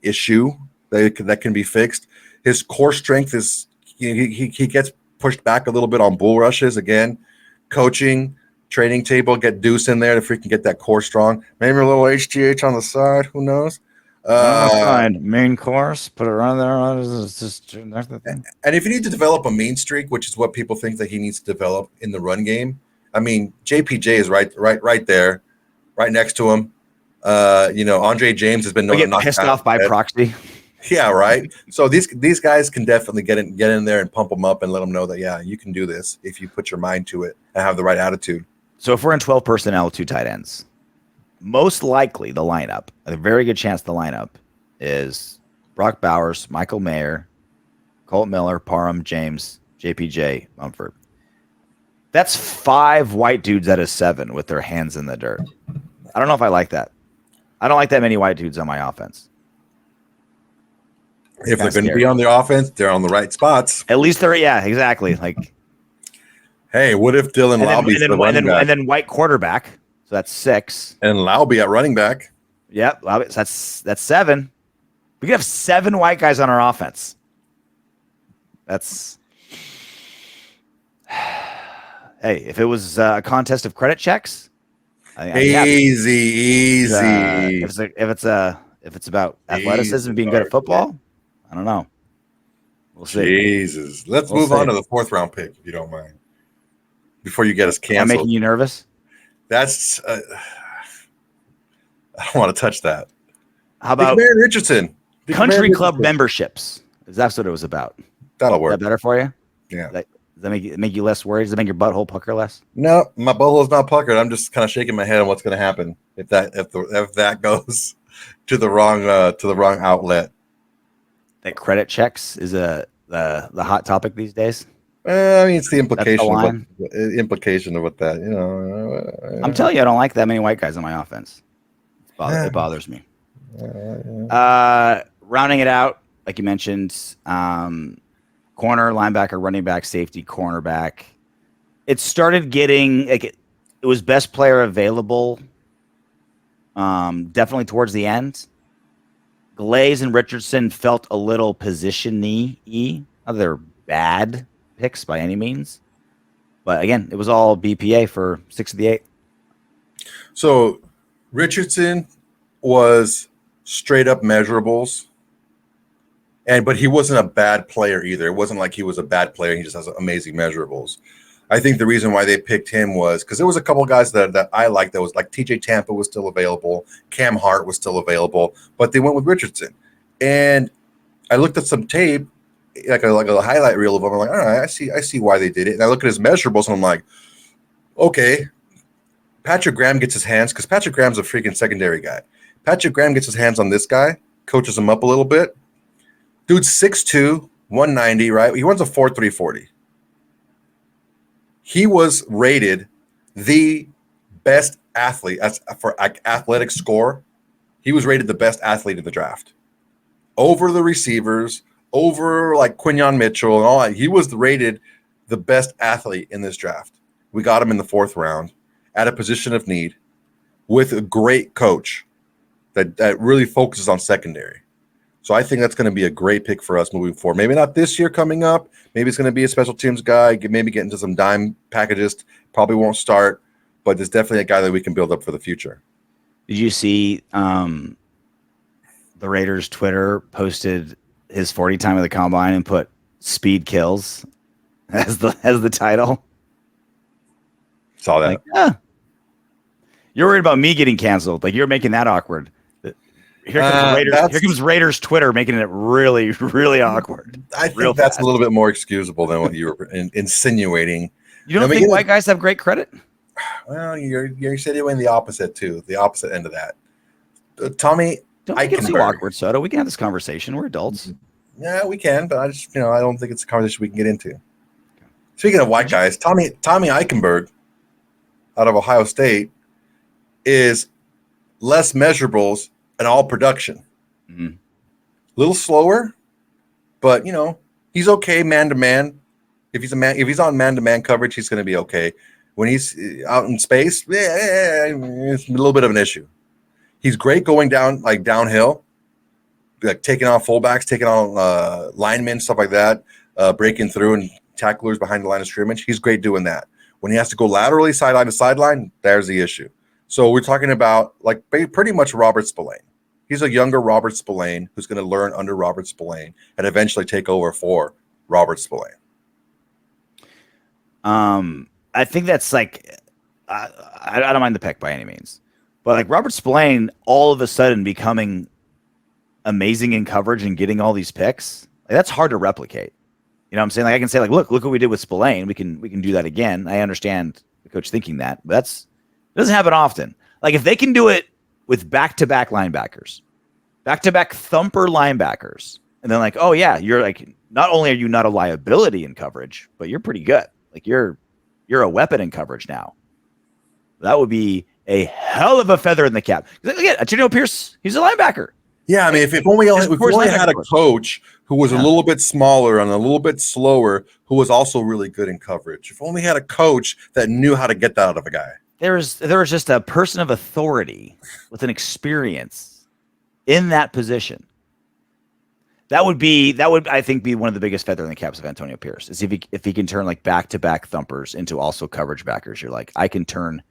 [SPEAKER 2] issue that can be fixed. His core strength is he gets pushed back a little bit on bull rushes. Again, coaching, training table, get Deuce in there if we can get that core strong. Maybe a little HGH on the side. Who knows?
[SPEAKER 1] Main course, put it around there. It's just that's the thing.
[SPEAKER 2] And if you need to develop a mean streak, which is what people think that he needs to develop in the run game, I mean, JPJ is right there, right next to him. Andre James has been known to knock
[SPEAKER 1] pissed off by proxy.
[SPEAKER 2] Yeah, right. So these guys can definitely get in there and pump them up and let them know that you can do this if you put your mind to it and have the right attitude.
[SPEAKER 1] So if we're in 12 personnel, 2 tight ends, most likely the lineup, a very good chance the lineup is Brock Bowers, Michael Mayer, Colt Miller, Parham, James, JPJ, Mumford. That's 5 white dudes out of 7 with their hands in the dirt. I don't know if I like that. I don't like that many white dudes on my offense.
[SPEAKER 2] If they're going to be on the offense, they're on the right spots.
[SPEAKER 1] At least they're, exactly. Like,
[SPEAKER 2] hey, what if Dylan Laube the running back?
[SPEAKER 1] And then white quarterback. So that's 6.
[SPEAKER 2] And Laube at running back.
[SPEAKER 1] Yep, Laube, so that's 7. We could have 7 white guys on our offense. That's hey, if it was a contest of credit checks,
[SPEAKER 2] easy.
[SPEAKER 1] If it's about athleticism, being good at football, I don't know. We'll see.
[SPEAKER 2] Jesus, let's move on to the 4th round pick, if you don't mind, before you get us canceled.
[SPEAKER 1] I'm making you nervous.
[SPEAKER 2] That's I don't want to touch that.
[SPEAKER 1] How about
[SPEAKER 2] Richardson?
[SPEAKER 1] Country club memberships? That's what it was about.
[SPEAKER 2] That'll work.
[SPEAKER 1] Is that better for you?
[SPEAKER 2] Yeah.
[SPEAKER 1] Does that make you less worried? Does that make your butthole pucker less?
[SPEAKER 2] No, my butthole's not puckered. I'm just kind of shaking my head on what's going to happen if that goes to the wrong outlet. That
[SPEAKER 1] credit checks is the hot topic these days.
[SPEAKER 2] I mean, it's the implication of what that,
[SPEAKER 1] I'm telling you, I don't like that many white guys on my offense. It bothers me. Rounding it out, like you mentioned, corner, linebacker, running back, safety, cornerback. It started getting it was best player available. Definitely towards the end. Glaze and Richardson felt a little position-y. They're bad picks by any means. But again, it was all BPA for 6 of the 8.
[SPEAKER 2] So Richardson was straight up measurables. But he wasn't a bad player either. It wasn't like he was a bad player. He just has amazing measurables. I think the reason why they picked him was because there was a couple of guys that I liked that was like TJ Tampa was still available. Cam Hart was still available, but they went with Richardson. And I looked at some tape, like a highlight reel of him. I'm like, all right, I see why they did it. And I look at his measurables and I'm like, okay, Patrick Graham gets his hands because Patrick Graham's a freaking secondary guy. Patrick Graham gets his hands on this guy, coaches him up a little bit. Dude's 6'2", 190, right? He runs a 4.3 40. He was rated the best athlete for athletic score. He was rated the best athlete in the draft. Over the receivers, over like Quinyon Mitchell and all that. He was rated the best athlete in this draft. We got him in the 4th round at a position of need with a great coach that really focuses on secondary. So I think that's going to be a great pick for us moving forward. Maybe not this year coming up. Maybe it's going to be a special teams guy. Maybe get into some dime packages. Probably won't start, but there's definitely a guy that we can build up for the future.
[SPEAKER 1] Did you see the Raiders Twitter posted his 40 time of the combine and put "speed kills" as the title?
[SPEAKER 2] Saw that.
[SPEAKER 1] Like, you're worried about me getting canceled. Like you're making that awkward. Here comes Raiders Twitter making it really, really awkward.
[SPEAKER 2] I think that's a little bit more excusable than what you were insinuating.
[SPEAKER 1] You don't think white guys have great credit?
[SPEAKER 2] Well, you're saying the opposite too. The opposite end of that. Tommy,
[SPEAKER 1] don't make it too awkward, Soto. We can have this conversation. We're adults.
[SPEAKER 2] Yeah, we can, but I don't think it's a conversation we can get into. Speaking of white guys, Tommy Eichenberg out of Ohio State is less measurables and all production.
[SPEAKER 1] Mm-hmm.
[SPEAKER 2] A little slower, but he's okay man to man. If he's on man to man coverage, he's going to be okay. When he's out in space, it's a little bit of an issue. He's great going downhill, like taking on fullbacks, taking on linemen, stuff like that, breaking through and tacklers behind the line of scrimmage. He's great doing that. When he has to go laterally, sideline to sideline, there's the issue. So we're talking about like pretty much Robert Spillane. He's a younger Robert Spillane who's going to learn under Robert Spillane and eventually take over for Robert Spillane.
[SPEAKER 1] I think that's like I don't mind the pick by any means, but like Robert Spillane all of a sudden becoming amazing in coverage and getting all these picks, like, that's hard to replicate. You know what I'm saying? Like I can say, like, look what we did with Spillane. We can do that again. I understand the coach thinking that, but it doesn't happen often. Like if they can do it with back-to-back linebackers, back-to-back thumper linebackers, and then like, oh yeah, you're like, not only are you not a liability in coverage, but you're pretty good. Like you're a weapon in coverage now. That would be a hell of a feather in the cap. Again, Antonio Pierce, he's a linebacker.
[SPEAKER 2] Yeah, I mean, if only had a coach who was a little bit smaller and a little bit slower, who was also really good in coverage. If only had a coach that knew how to get that out of a guy.
[SPEAKER 1] There was just a person of authority with an experience in that position. That would I think be one of the biggest feather in the caps of Antonio Pierce is if he can turn like back-to-back thumpers into also coverage backers. You're like, I can turn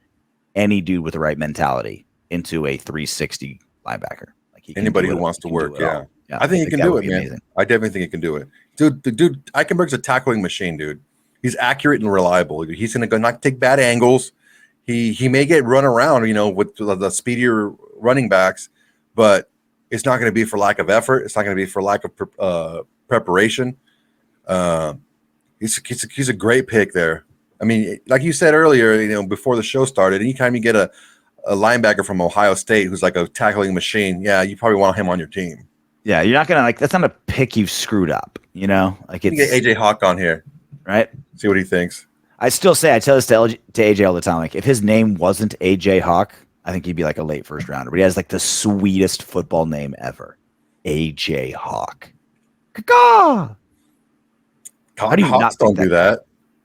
[SPEAKER 1] any dude with the right mentality into a 360 linebacker.
[SPEAKER 2] Anybody who wants to work, yeah. I think he can do it, man. Amazing. I definitely think he can do it. Dude, Eichenberg's a tackling machine, dude. He's accurate and reliable. He's going to not take bad angles. He may get run around, with the speedier running backs, but it's not going to be for lack of effort. It's not going to be for lack of preparation. He's a great pick there. I mean, like you said earlier, before the show started, anytime you get a linebacker from Ohio State who's like a tackling machine, yeah, you probably want him on your team. Yeah,
[SPEAKER 1] you're not gonna that's not a pick you've screwed up, like it's.
[SPEAKER 2] You get AJ Hawk on here,
[SPEAKER 1] right?
[SPEAKER 2] See what he thinks.
[SPEAKER 1] I tell this to AJ all the time. Like if his name wasn't AJ Hawk, I think he'd be like a late first rounder. But he has like the sweetest football name ever, AJ Hawk. Caw. How do you not
[SPEAKER 2] don't do that?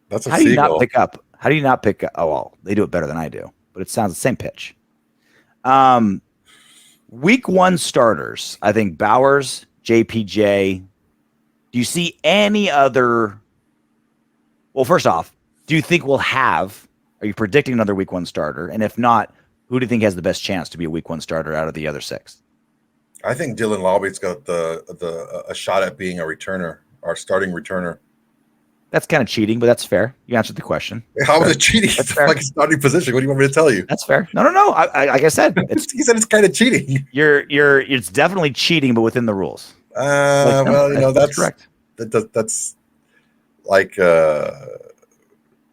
[SPEAKER 2] That's a
[SPEAKER 1] how do you not pick up? How do you not pick up? Oh well, they do it better than I do. But it sounds the same pitch. Week 1 starters, I think Bowers, JPJ. Do you see any other? Well, first off, do you think are you predicting another week 1 starter? And if not, who do you think has the best chance to be a week 1 starter out of the other 6?
[SPEAKER 2] I think Dylan Laube's got a shot at being a returner, our starting returner.
[SPEAKER 1] That's kind of cheating, but that's fair. You answered the question.
[SPEAKER 2] How was it cheating? It's like a starting position. What do you want me to tell you?
[SPEAKER 1] That's fair. No. Like I said,
[SPEAKER 2] he said it's kind of cheating.
[SPEAKER 1] It's definitely cheating, but within the rules.
[SPEAKER 2] That's
[SPEAKER 1] correct.
[SPEAKER 2] That's like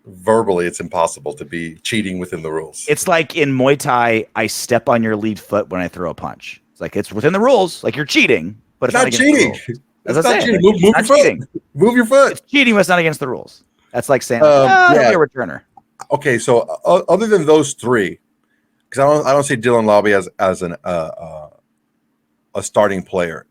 [SPEAKER 2] verbally, it's impossible to be cheating within the rules.
[SPEAKER 1] It's like in Muay Thai, I step on your lead foot when I throw a punch. It's like it's within the rules. Like you're cheating, but it's not cheating. That's not cheating.
[SPEAKER 2] Move your foot. Move your foot.
[SPEAKER 1] It's cheating, but it's not against the rules. That's like saying, I'll be a returner.
[SPEAKER 2] Okay, so other than those three, because I don't see Dylan Laube as a starting player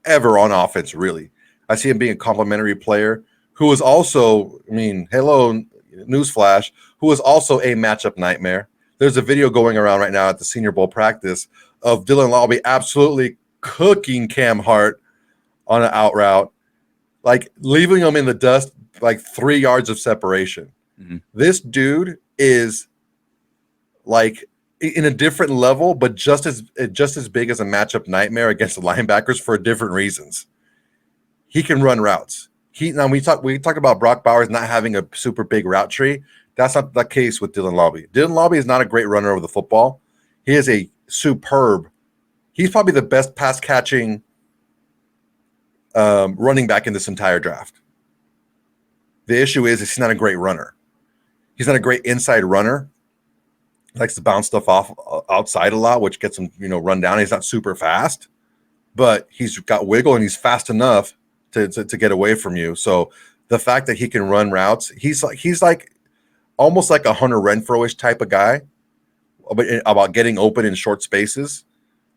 [SPEAKER 2] ever on offense. Really, I see him being a complimentary player who is also, hello, newsflash, who is also a matchup nightmare. There's a video going around right now at the Senior Bowl practice of Dylan Laube absolutely cooking Cam Hart on an out route, like leaving him in the dust, like 3 yards of separation. Mm-hmm. This dude is like in a different level, but just as big as a matchup nightmare against the linebackers for different reasons. He can run routes. We talked about Brock Bowers not having a super big route tree. That's not the case with Dylan Laube. Dylan Laube is not a great runner of the football. He is a superb. He's probably the best pass catching running back in this entire draft. The issue is he's not a great runner. He's not a great inside runner. He likes to bounce stuff off outside a lot, which gets him, run down. He's not super fast, but he's got wiggle and he's fast enough to get away from you. So the fact that he can run routes, he's like almost like a Hunter Renfro-ish type of guy about getting open in short spaces,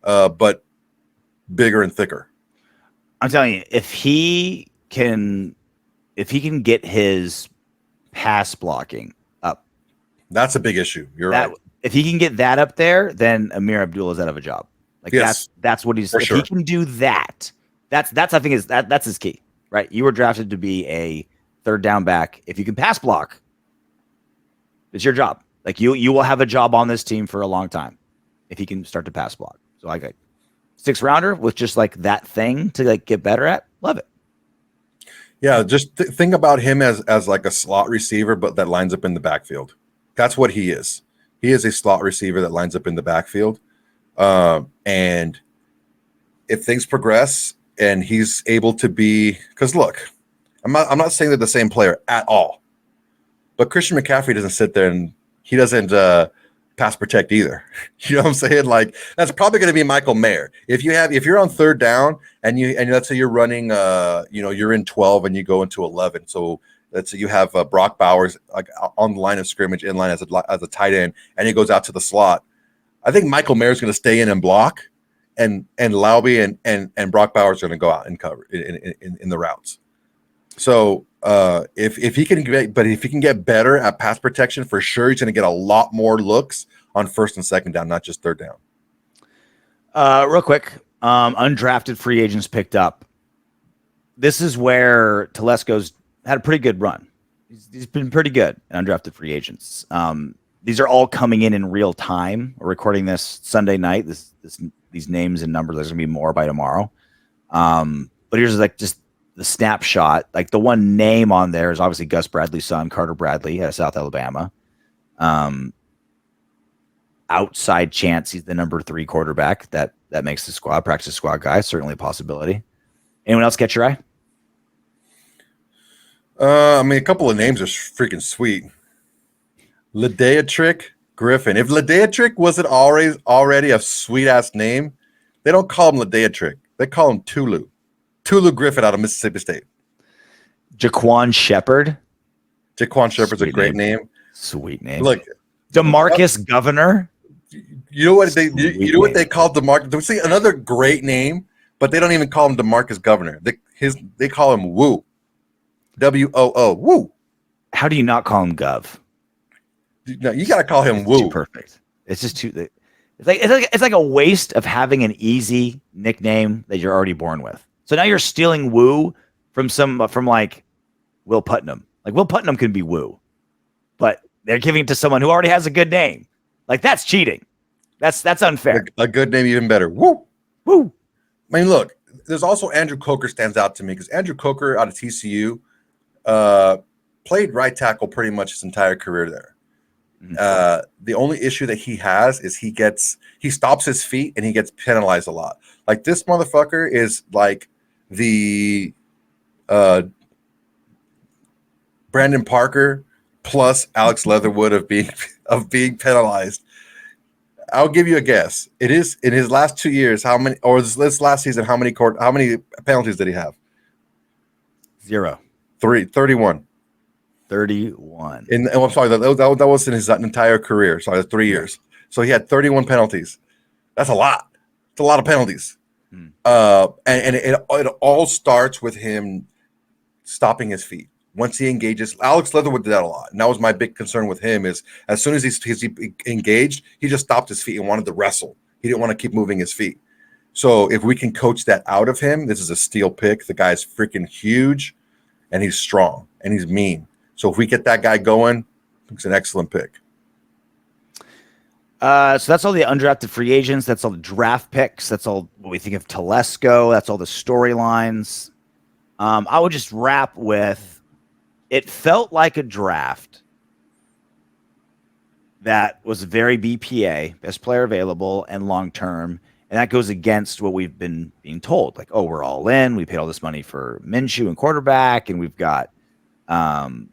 [SPEAKER 2] but bigger and thicker.
[SPEAKER 1] I'm telling you, if he can get his pass blocking up,
[SPEAKER 2] that's a big issue. You're right.
[SPEAKER 1] If he can get that up there, then Amir Abdullah is out of a job. Like that's what he's. For sure. He can do that, that's I think that's his key, right? You were drafted to be a third down back. If you can pass block, it's your job. Like you will have a job on this team for a long time if he can start to pass block. So I got 6th rounder with just like that thing to like get better at. Love it.
[SPEAKER 2] Yeah, just think about him as like a slot receiver, but that lines up in the backfield. That's what he is. He is a slot receiver that lines up in the backfield. And if things progress and he's able to be, because look, I'm not saying they're the same player at all, but Christian McCaffrey doesn't sit there and he doesn't pass protect either. You know what I'm saying? Like that's probably going to be Michael Mayer. If you're on third down and let's say you're running, you're in 12 and you go into 11. So let's say you have Brock Bowers like on the line of scrimmage in line as a tight end, and he goes out to the slot. I think Michael Mayer is going to stay in and block, and Laube and Brock Bowers are going to go out and cover in the routes. So if he can get better at pass protection, for sure he's going to get a lot more looks on first and second down, not just third down.
[SPEAKER 1] Real quick, undrafted free agents picked up. This is where Telesco's had a pretty good run. He's been pretty good at undrafted free agents. These are all coming in real time. We're recording this Sunday night. These names and numbers, there's going to be more by tomorrow. But here's like just the snapshot. Like the one name on there is obviously Gus Bradley's son, Carter Bradley, out of South Alabama. Outside chance he's the number 3 quarterback. That makes the squad, practice squad guy, certainly a possibility. Anyone else catch your eye?
[SPEAKER 2] A couple of names are freaking sweet. Ladeatrick Griffin. If Ladeatrick wasn't already a sweet ass name, they don't call him Ladeatrick. They call him Tulu. Tulu Griffin out of Mississippi State.
[SPEAKER 1] Jaquan Shepard.
[SPEAKER 2] Jaquan Shepard's a great name.
[SPEAKER 1] Sweet name.
[SPEAKER 2] Look,
[SPEAKER 1] DeMarcus Governor.
[SPEAKER 2] You know what they call DeMarcus? See, another great name, but they don't even call him DeMarcus Governor. They call him Woo. WOO. Woo.
[SPEAKER 1] How do you not call him Gov?
[SPEAKER 2] No, you got to call him Woo.
[SPEAKER 1] Perfect. It's just too. It's like a waste of having an easy nickname that you're already born with. So now you're stealing Woo from like Will Putnam. Like Will Putnam can be Woo, but they're giving it to someone who already has a good name. Like that's cheating. That's unfair.
[SPEAKER 2] A good name, even better. Woo.
[SPEAKER 1] Woo.
[SPEAKER 2] I mean, look. There's also Andrew Coker stands out to me because Andrew Coker out of TCU played right tackle pretty much his entire career there. The only issue that he has is he stops his feet and he gets penalized a lot. Like this motherfucker is like the Brandon Parker plus Alex Leatherwood of being penalized. I'll give you a guess. It is in his last 2 years. How many, or this last season? How many penalties did he have?
[SPEAKER 1] 0.
[SPEAKER 2] 31.
[SPEAKER 1] 31.
[SPEAKER 2] I'm sorry, that was in his entire career. Sorry, 3 years. So he had 31 penalties. That's a lot. It's a lot of penalties. And it all starts with him stopping his feet. Once he engages, Alex Leatherwood did that a lot. And that was my big concern with him is as soon as he engaged, he just stopped his feet and wanted to wrestle. He didn't want to keep moving his feet. So if we can coach that out of him, this is a steal pick. The guy's freaking huge and he's strong and he's mean. So if we get that guy going, it's an excellent pick.
[SPEAKER 1] So that's all the undrafted free agents. That's all the draft picks. That's all what we think of Telesco. That's all the storylines. I would just wrap with, it felt like a draft that was very BPA, best player available, and long-term. And that goes against what we've been being told. Like, oh, we're all in. We paid all this money for Minshew and quarterback, and we've got, some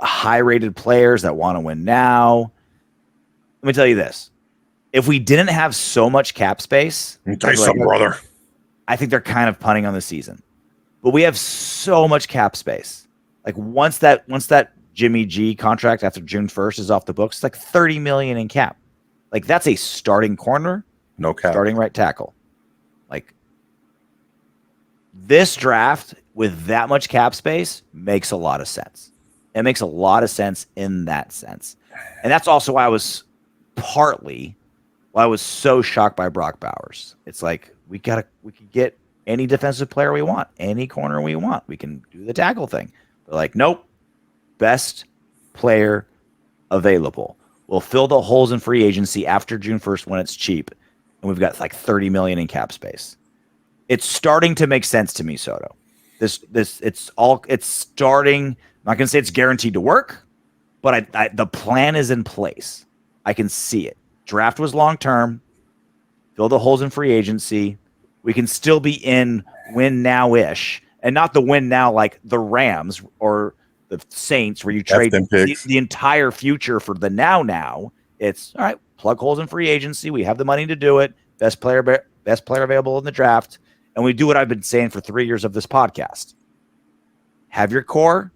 [SPEAKER 1] high-rated players that want to win now. Let me tell you this. If we didn't have so much cap space,
[SPEAKER 2] Let me tell you something, brother.
[SPEAKER 1] I think they're kind of punting on the season. But we have so much cap space. Like once that Jimmy G contract after June 1st is off the books, it's like $30 million in cap. Like that's a starting corner,
[SPEAKER 2] no cap,
[SPEAKER 1] starting right tackle. Like this draft with that much cap space makes a lot of sense. It makes a lot of sense in that sense. And that's also why I was so shocked by Brock Bowers. It's like we could get any defensive player we want, any corner we want. We can do the tackle thing. But like, nope. Best player available. We'll fill the holes in free agency after June 1st when it's cheap. And we've got like $30 million in cap space. It's starting to make sense to me, Soto. It's starting. I'm not going to say it's guaranteed to work, but the plan is in place. I can see it. Draft was long-term. fill the holes in free agency. We can still be in win now-ish, and not the win now like the Rams or the Saints where you trade the entire future for the now. It's all right, plug holes in free agency. We have the money to do it. Best player available in the draft. And we do what I've been saying for 3 years of this podcast. Have your core.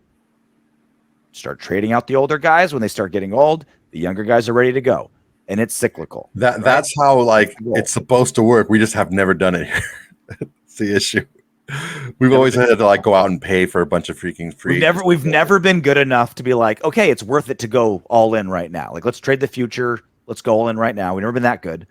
[SPEAKER 1] Start trading out the older guys when they start getting old. The younger guys are ready to go. And it's cyclical.
[SPEAKER 2] That's how it's supposed to work. We just have never done it here. It's the issue. We've always had to go out and pay for a bunch of freaking free.
[SPEAKER 1] We've never been good enough to be like, okay, it's worth it to go all in right now. Like, let's trade the future. Let's go all in right now. We've never been that good.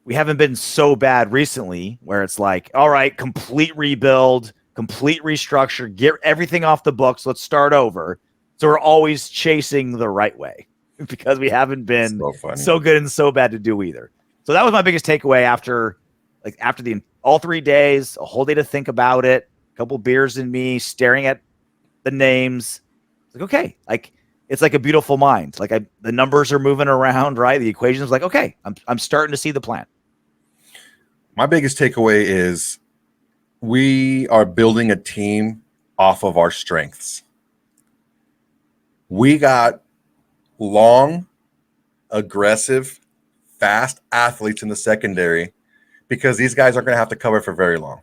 [SPEAKER 1] We haven't been so bad recently where it's like, all right, complete rebuild, complete restructure, get everything off the books. Let's start over. So we're always chasing the right way because we haven't been so good and so bad to do either. So that was my biggest takeaway after all 3 days, a whole day to think about it, a couple beers in me, staring at the names. It's like, okay, it's like a beautiful mind. The numbers are moving around, right? The equation's like, okay, I'm starting to see the plan.
[SPEAKER 2] My biggest takeaway is we are building a team off of our strengths. We got long, aggressive, fast athletes in the secondary because these guys aren't going to have to cover for very long.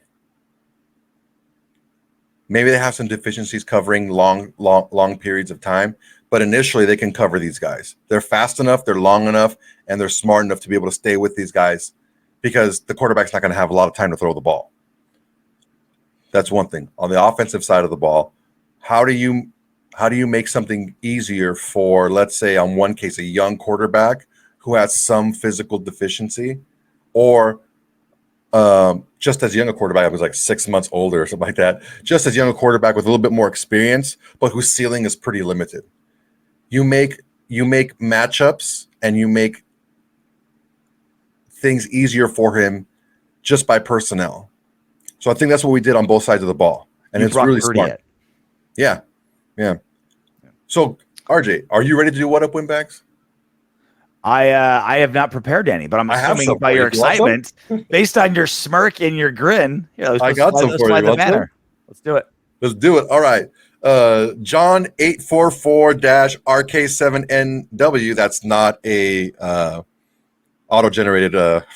[SPEAKER 2] Maybe they have some deficiencies covering long periods of time, but initially they can cover these guys. They're fast enough, they're long enough, and they're smart enough to be able to stay with these guys because the quarterback's not going to have a lot of time to throw the ball. That's one thing. On the offensive side of the ball, how do you make something easier for, let's say, on one case, a young quarterback who has some physical deficiency, or just as young a quarterback, I was like 6 months older or something like that, just as young a quarterback with a little bit more experience, but whose ceiling is pretty limited. You make matchups and you make things easier for him just by personnel. So I think that's what we did on both sides of the ball. And it's really smart. Yeah. So, RJ, are you ready to do what up win bags?
[SPEAKER 1] I have not prepared any, but I'm assuming by your excitement, based on your smirk and your grin.
[SPEAKER 2] I got some for you.
[SPEAKER 1] Let's do it.
[SPEAKER 2] Let's do it. All right. John 844-RK7NW. That's not a auto-generated
[SPEAKER 1] at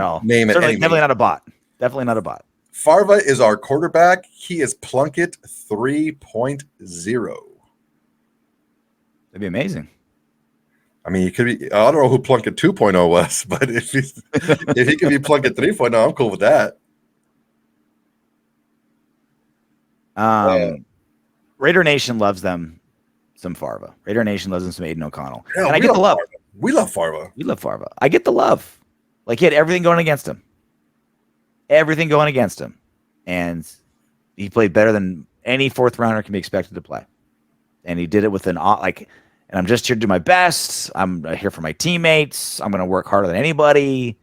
[SPEAKER 1] all.
[SPEAKER 2] Name.
[SPEAKER 1] Definitely not a bot. Definitely not a bot.
[SPEAKER 2] Farva is our quarterback. He is Plunkett 3.0.
[SPEAKER 1] That'd be amazing.
[SPEAKER 2] I mean, he could be. I don't know who Plunkett 2.0 was, but if he could be Plunkett 3.0, I'm cool with that.
[SPEAKER 1] Raider Nation loves them some Farva. Raider Nation loves them some Aiden O'Connell.
[SPEAKER 2] Yeah,
[SPEAKER 1] and I get the love.
[SPEAKER 2] We love Farva.
[SPEAKER 1] I get the love. He had everything going against him. And he played better than any fourth rounder can be expected to play. And he did it with and I'm just here to do my best. I'm here for my teammates. I'm going to work harder than anybody.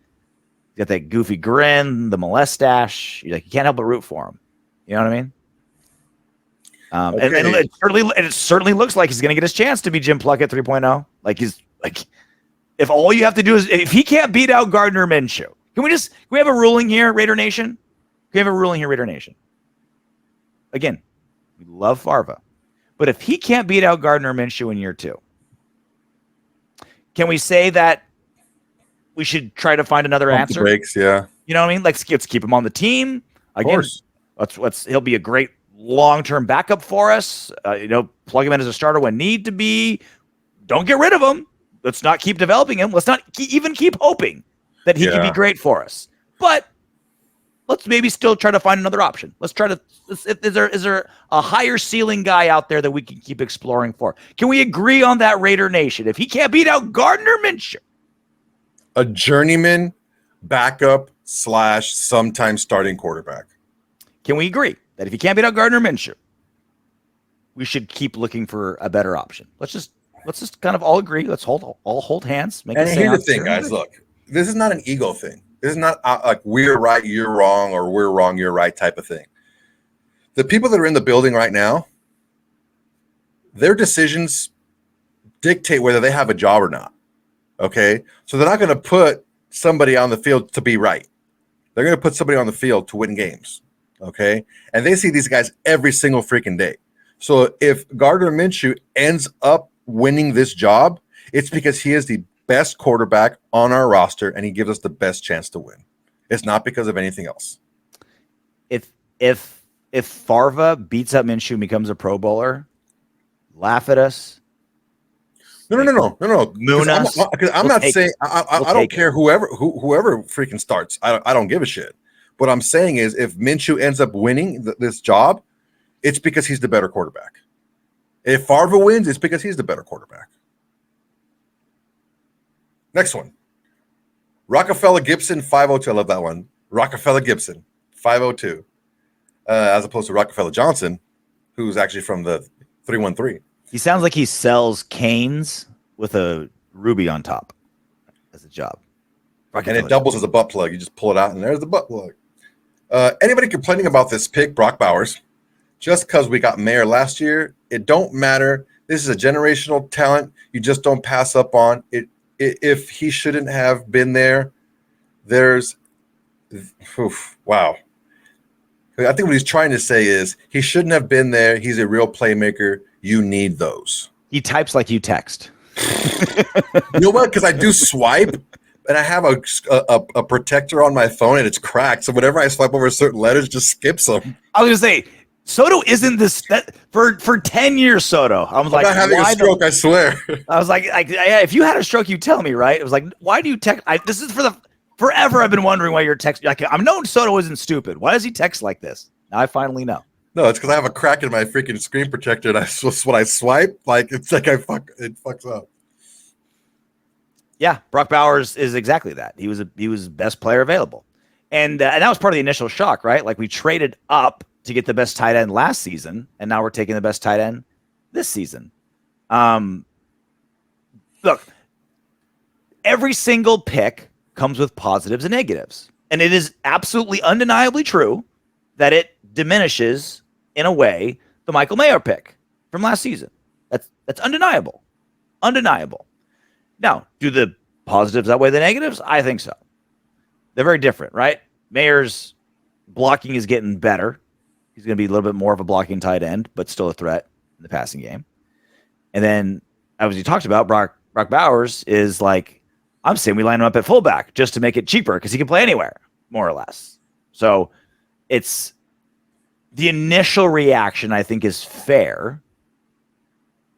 [SPEAKER 1] Got that goofy grin, the mustache. You can't help but root for him. You know what I mean? Okay. And it certainly looks like he's going to get his chance to be Jim Plunkett 3.0. If all you have to do is, if he can't beat out Gardner Minshew, can we have a ruling here, Raider Nation? Again, we love Farva. But if he can't beat out Gardner Minshew in year 2, can we say that we should try to find another answer?
[SPEAKER 2] Breaks, yeah.
[SPEAKER 1] You know what I mean? Let's keep him on the team. Again, he'll be a great long-term backup for us. Plug him in as a starter when need to be. Don't get rid of him. Let's not keep developing him. Let's not even keep hoping that he can be great for us. But let's maybe still try to find another option. Is there a higher ceiling guy out there that we can keep exploring for? Can we agree on that, Raider Nation? If he can't beat out Gardner Minshew,
[SPEAKER 2] a journeyman backup / sometimes starting quarterback.
[SPEAKER 1] Can we agree that if he can't beat out Gardner Minshew, we should keep looking for a better option? Let's just kind of all agree. Let's all hold hands.
[SPEAKER 2] And here's the thing, guys. Look, this is not an ego thing. This is not like we're right, you're wrong, or we're wrong, you're right type of thing. The people that are in the building right now, their decisions dictate whether they have a job or not. Okay? So they're not going to put somebody on the field to be right. They're going to put somebody on the field to win games. Okay. And they see these guys every single freaking day. So if Gardner Minshew ends up winning this job, it's because he is the best quarterback on our roster and he gives us the best chance to win. It's not because of anything else.
[SPEAKER 1] If Farva beats up Minshew and becomes a Pro Bowler, laugh at us.
[SPEAKER 2] No.
[SPEAKER 1] Moon us.
[SPEAKER 2] Because I'm not saying I don't care whoever freaking starts. I don't give a shit. What I'm saying is, if Minshew ends up winning this job, it's because he's the better quarterback. If Farva wins, it's because he's the better quarterback. Next one, Rockefeller Gibson 502. I love that one. Rockefeller Gibson 502, as opposed to Rockefeller Johnson, who's actually from the 313.
[SPEAKER 1] He sounds like he sells canes with a ruby on top as a job.
[SPEAKER 2] And it doubles as a butt plug. You just pull it out, and there's the butt plug. Anybody complaining about this pick, Brock Bowers, just because we got Mayer last year, it don't matter. This is a generational talent. You just don't pass up on it. If he shouldn't have been there, wow. I think what he's trying to say is he shouldn't have been there. He's a real playmaker. You need those.
[SPEAKER 1] He types like you text.
[SPEAKER 2] You know what? Because I do swipe, and I have a protector on my phone, and it's cracked. So whenever I swipe over certain letters, it just skips them.
[SPEAKER 1] I was gonna say Soto isn't this for 10 years. Soto, I'm like,
[SPEAKER 2] not having a stroke. I swear.
[SPEAKER 1] I was like, yeah, if you had a stroke, you tell me, right? It was like, why do you text? This is forever. I've been wondering why you're texting. Like, I'm known Soto isn't stupid. Why does he text like this? Now I finally know.
[SPEAKER 2] No, it's because I have a crack in my freaking screen protector, and when I swipe, like it fucks up.
[SPEAKER 1] Yeah, Brock Bowers is exactly that. He was best player available, and that was part of the initial shock, right? Like we traded up to get the best tight end last season, and now we're taking the best tight end this season. Look, every single pick comes with positives and negatives, and it is absolutely undeniably true that it diminishes in a way the Michael Mayer pick from last season. That's undeniable. Now, do the positives outweigh the negatives? I think so. They're very different, right? Mayer's blocking is getting better. He's going to be a little bit more of a blocking tight end, but still a threat in the passing game. And then, as you talked about, Brock Bowers is like, I'm saying we line him up at fullback just to make it cheaper because he can play anywhere, more or less. So it's the initial reaction, I think, is fair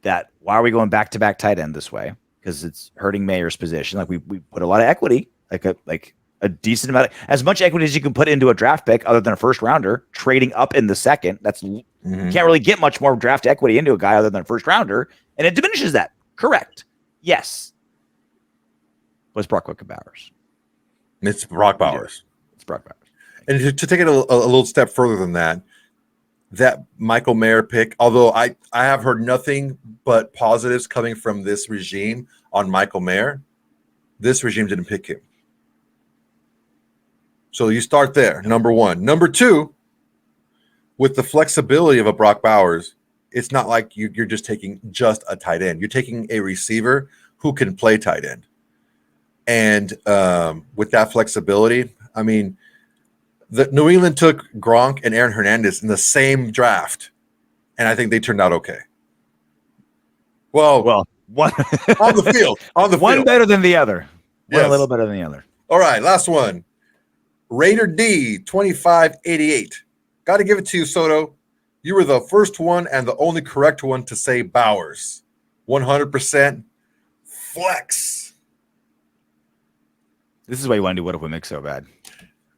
[SPEAKER 1] that why are we going back-to-back tight end this way? Because it's hurting Mayer's position. Like we put a lot of equity, like a decent amount, as much equity as you can put into a draft pick, other than a first rounder, trading up in the second. You can't really get much more draft equity into a guy other than a first rounder, and it diminishes that. Correct. Yes. Was Brock Bowers?
[SPEAKER 2] It's Brock Bowers.
[SPEAKER 1] It's Brock Bowers.
[SPEAKER 2] And to take it a little step further than that, that Michael Mayer pick, although I have heard nothing but positives coming from this regime on Michael Mayer, this regime didn't pick him. So you start there, number one. Number two, with the flexibility of a Brock Bowers, it's not like you're just taking just a tight end. You're taking a receiver who can play tight end. And with that flexibility, I mean, the New England took Gronk and Aaron Hernandez in the same draft, and I think they turned out okay. Well,
[SPEAKER 1] one
[SPEAKER 2] on the field,
[SPEAKER 1] one better than the other. One
[SPEAKER 2] Yes.
[SPEAKER 1] a little better than the other.
[SPEAKER 2] All right, last one. Raider D 2588. Got to give it to you, Soto. You were the first one and the only correct one to say Bowers. 100% flex.
[SPEAKER 1] This is why you want to do What If We Mix so bad.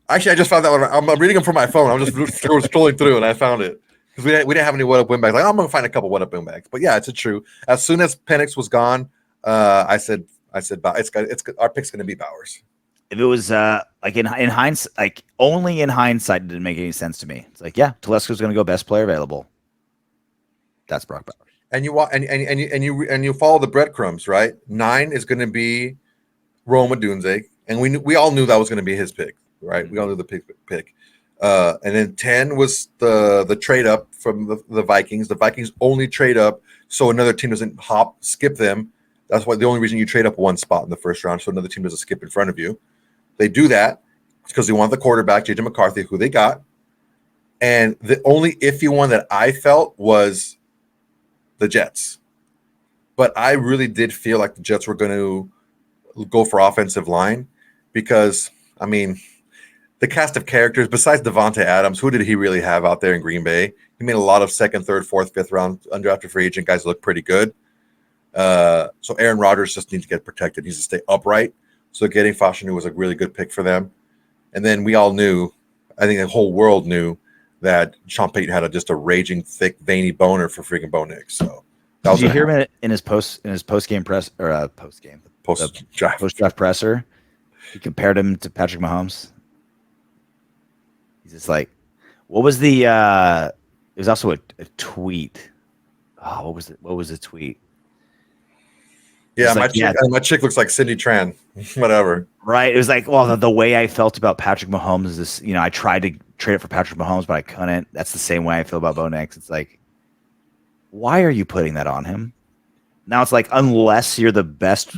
[SPEAKER 2] Actually, I just found that one. I'm reading them from my phone. I'm just scrolling through, and I found it because we didn't have any What Up win bags. Like, I'm gonna find a couple What Up win bags. But yeah, it's true. As soon as Penix was gone, I said, our pick's gonna be Bowers.
[SPEAKER 1] If it was like in hindsight, like only in hindsight, it didn't make any sense to me. It's like, yeah, Telesco's gonna go best player available. That's Brock Bowers.
[SPEAKER 2] And you follow the breadcrumbs, right? 9 is gonna be Rome Odunze, and we all knew that was gonna be his pick. Right, we all knew the pick. And then 10 was the trade up from the Vikings. The Vikings only trade up so another team doesn't skip them. That's why the only reason you trade up one spot in the first round, so another team doesn't skip in front of you. They do that because they want the quarterback, JJ McCarthy, who they got. And the only iffy one that I felt was the Jets. But I really did feel like the Jets were going to go for offensive line because, I mean, the cast of characters, besides Davante Adams, who did he really have out there in Green Bay? He made a lot of second, third, fourth, fifth round undrafted free agent guys look pretty good. So Aaron Rodgers just needs to get protected. He needs to stay upright. So getting Fashanu was a really good pick for them. And then we all knew, I think the whole world knew, that Sean Payton had just a raging, thick, veiny boner for freaking Bo Nix. So
[SPEAKER 1] did you hear him in his post game press or post draft presser? He compared him to Patrick Mahomes. He's just like, what was the? It was also a tweet. Oh, what was the tweet?
[SPEAKER 2] Yeah, my chick looks like Cindy Tran. Whatever.
[SPEAKER 1] Right. It was like, well, the way I felt about Patrick Mahomes is this. I tried to trade it for Patrick Mahomes, but I couldn't. That's the same way I feel about Bo Nix. It's like, why are you putting that on him? Now it's like, unless you're the best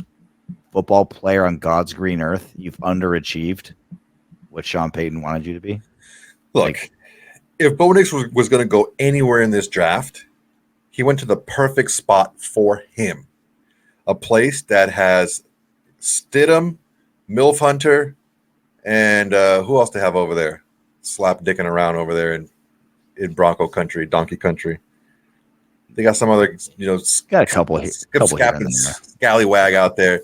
[SPEAKER 1] football player on God's green earth, you've underachieved what Sean Payton wanted you to be.
[SPEAKER 2] Look, if Bo Nix was going to go anywhere in this draft, he went to the perfect spot for him. A place that has Stidham, Milf Hunter, and who else they have over there? Slap dicking around over there in Bronco country, donkey country. They got some other,
[SPEAKER 1] got a couple here.
[SPEAKER 2] Scallywag out there.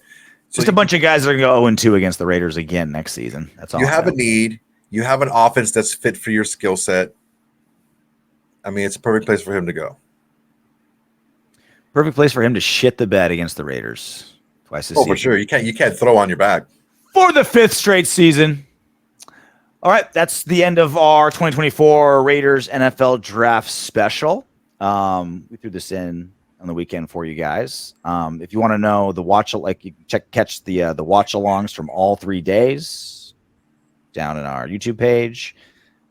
[SPEAKER 2] So
[SPEAKER 1] just a bunch of guys that are going to go 0-2 against the Raiders again next season. That's all.
[SPEAKER 2] You have a need. You have an offense that's fit for your skill set. I mean, it's a perfect place for him to go.
[SPEAKER 1] Perfect place for him to shit the bed against the Raiders twice this season.
[SPEAKER 2] For sure. You can't throw on your back.
[SPEAKER 1] For the 5th straight season. All right, that's the end of our 2024 Raiders NFL Draft Special. We threw this in on the weekend for you guys. If you want to know the you can catch the watch alongs from all 3 days down in our YouTube page.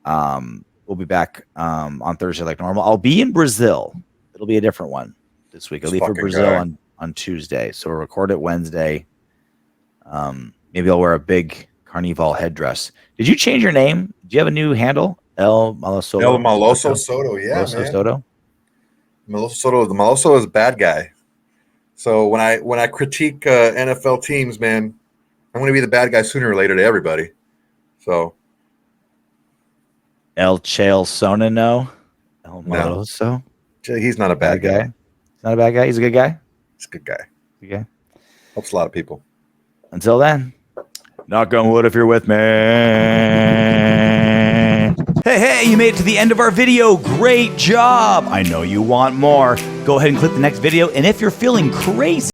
[SPEAKER 1] We'll be back on Thursday like normal. I'll be in Brazil. It'll be a different one this week. I'll leave for Brazil on Tuesday, so we'll record it Wednesday. Maybe I'll wear a big Carnival headdress. Did you change your name? Do you have a new handle? El Maloso.
[SPEAKER 2] El Maloso Soto, yeah,
[SPEAKER 1] Maloso man. Soto.
[SPEAKER 2] Maloso Soto. The Maloso is a bad guy. So when I critique NFL teams, man, I'm going to be the bad guy sooner or later to everybody. So
[SPEAKER 1] El Chael Sonano. El Maloso.
[SPEAKER 2] No. He's not a bad guy.
[SPEAKER 1] He's not a bad guy. He's a good guy.
[SPEAKER 2] He's a good guy.
[SPEAKER 1] Good guy.
[SPEAKER 2] Helps a lot of people.
[SPEAKER 1] Until then, knock on wood if you're with me. Hey, you made it to the end of our video. Great job. I know you want more. Go ahead and click the next video. And if you're feeling crazy,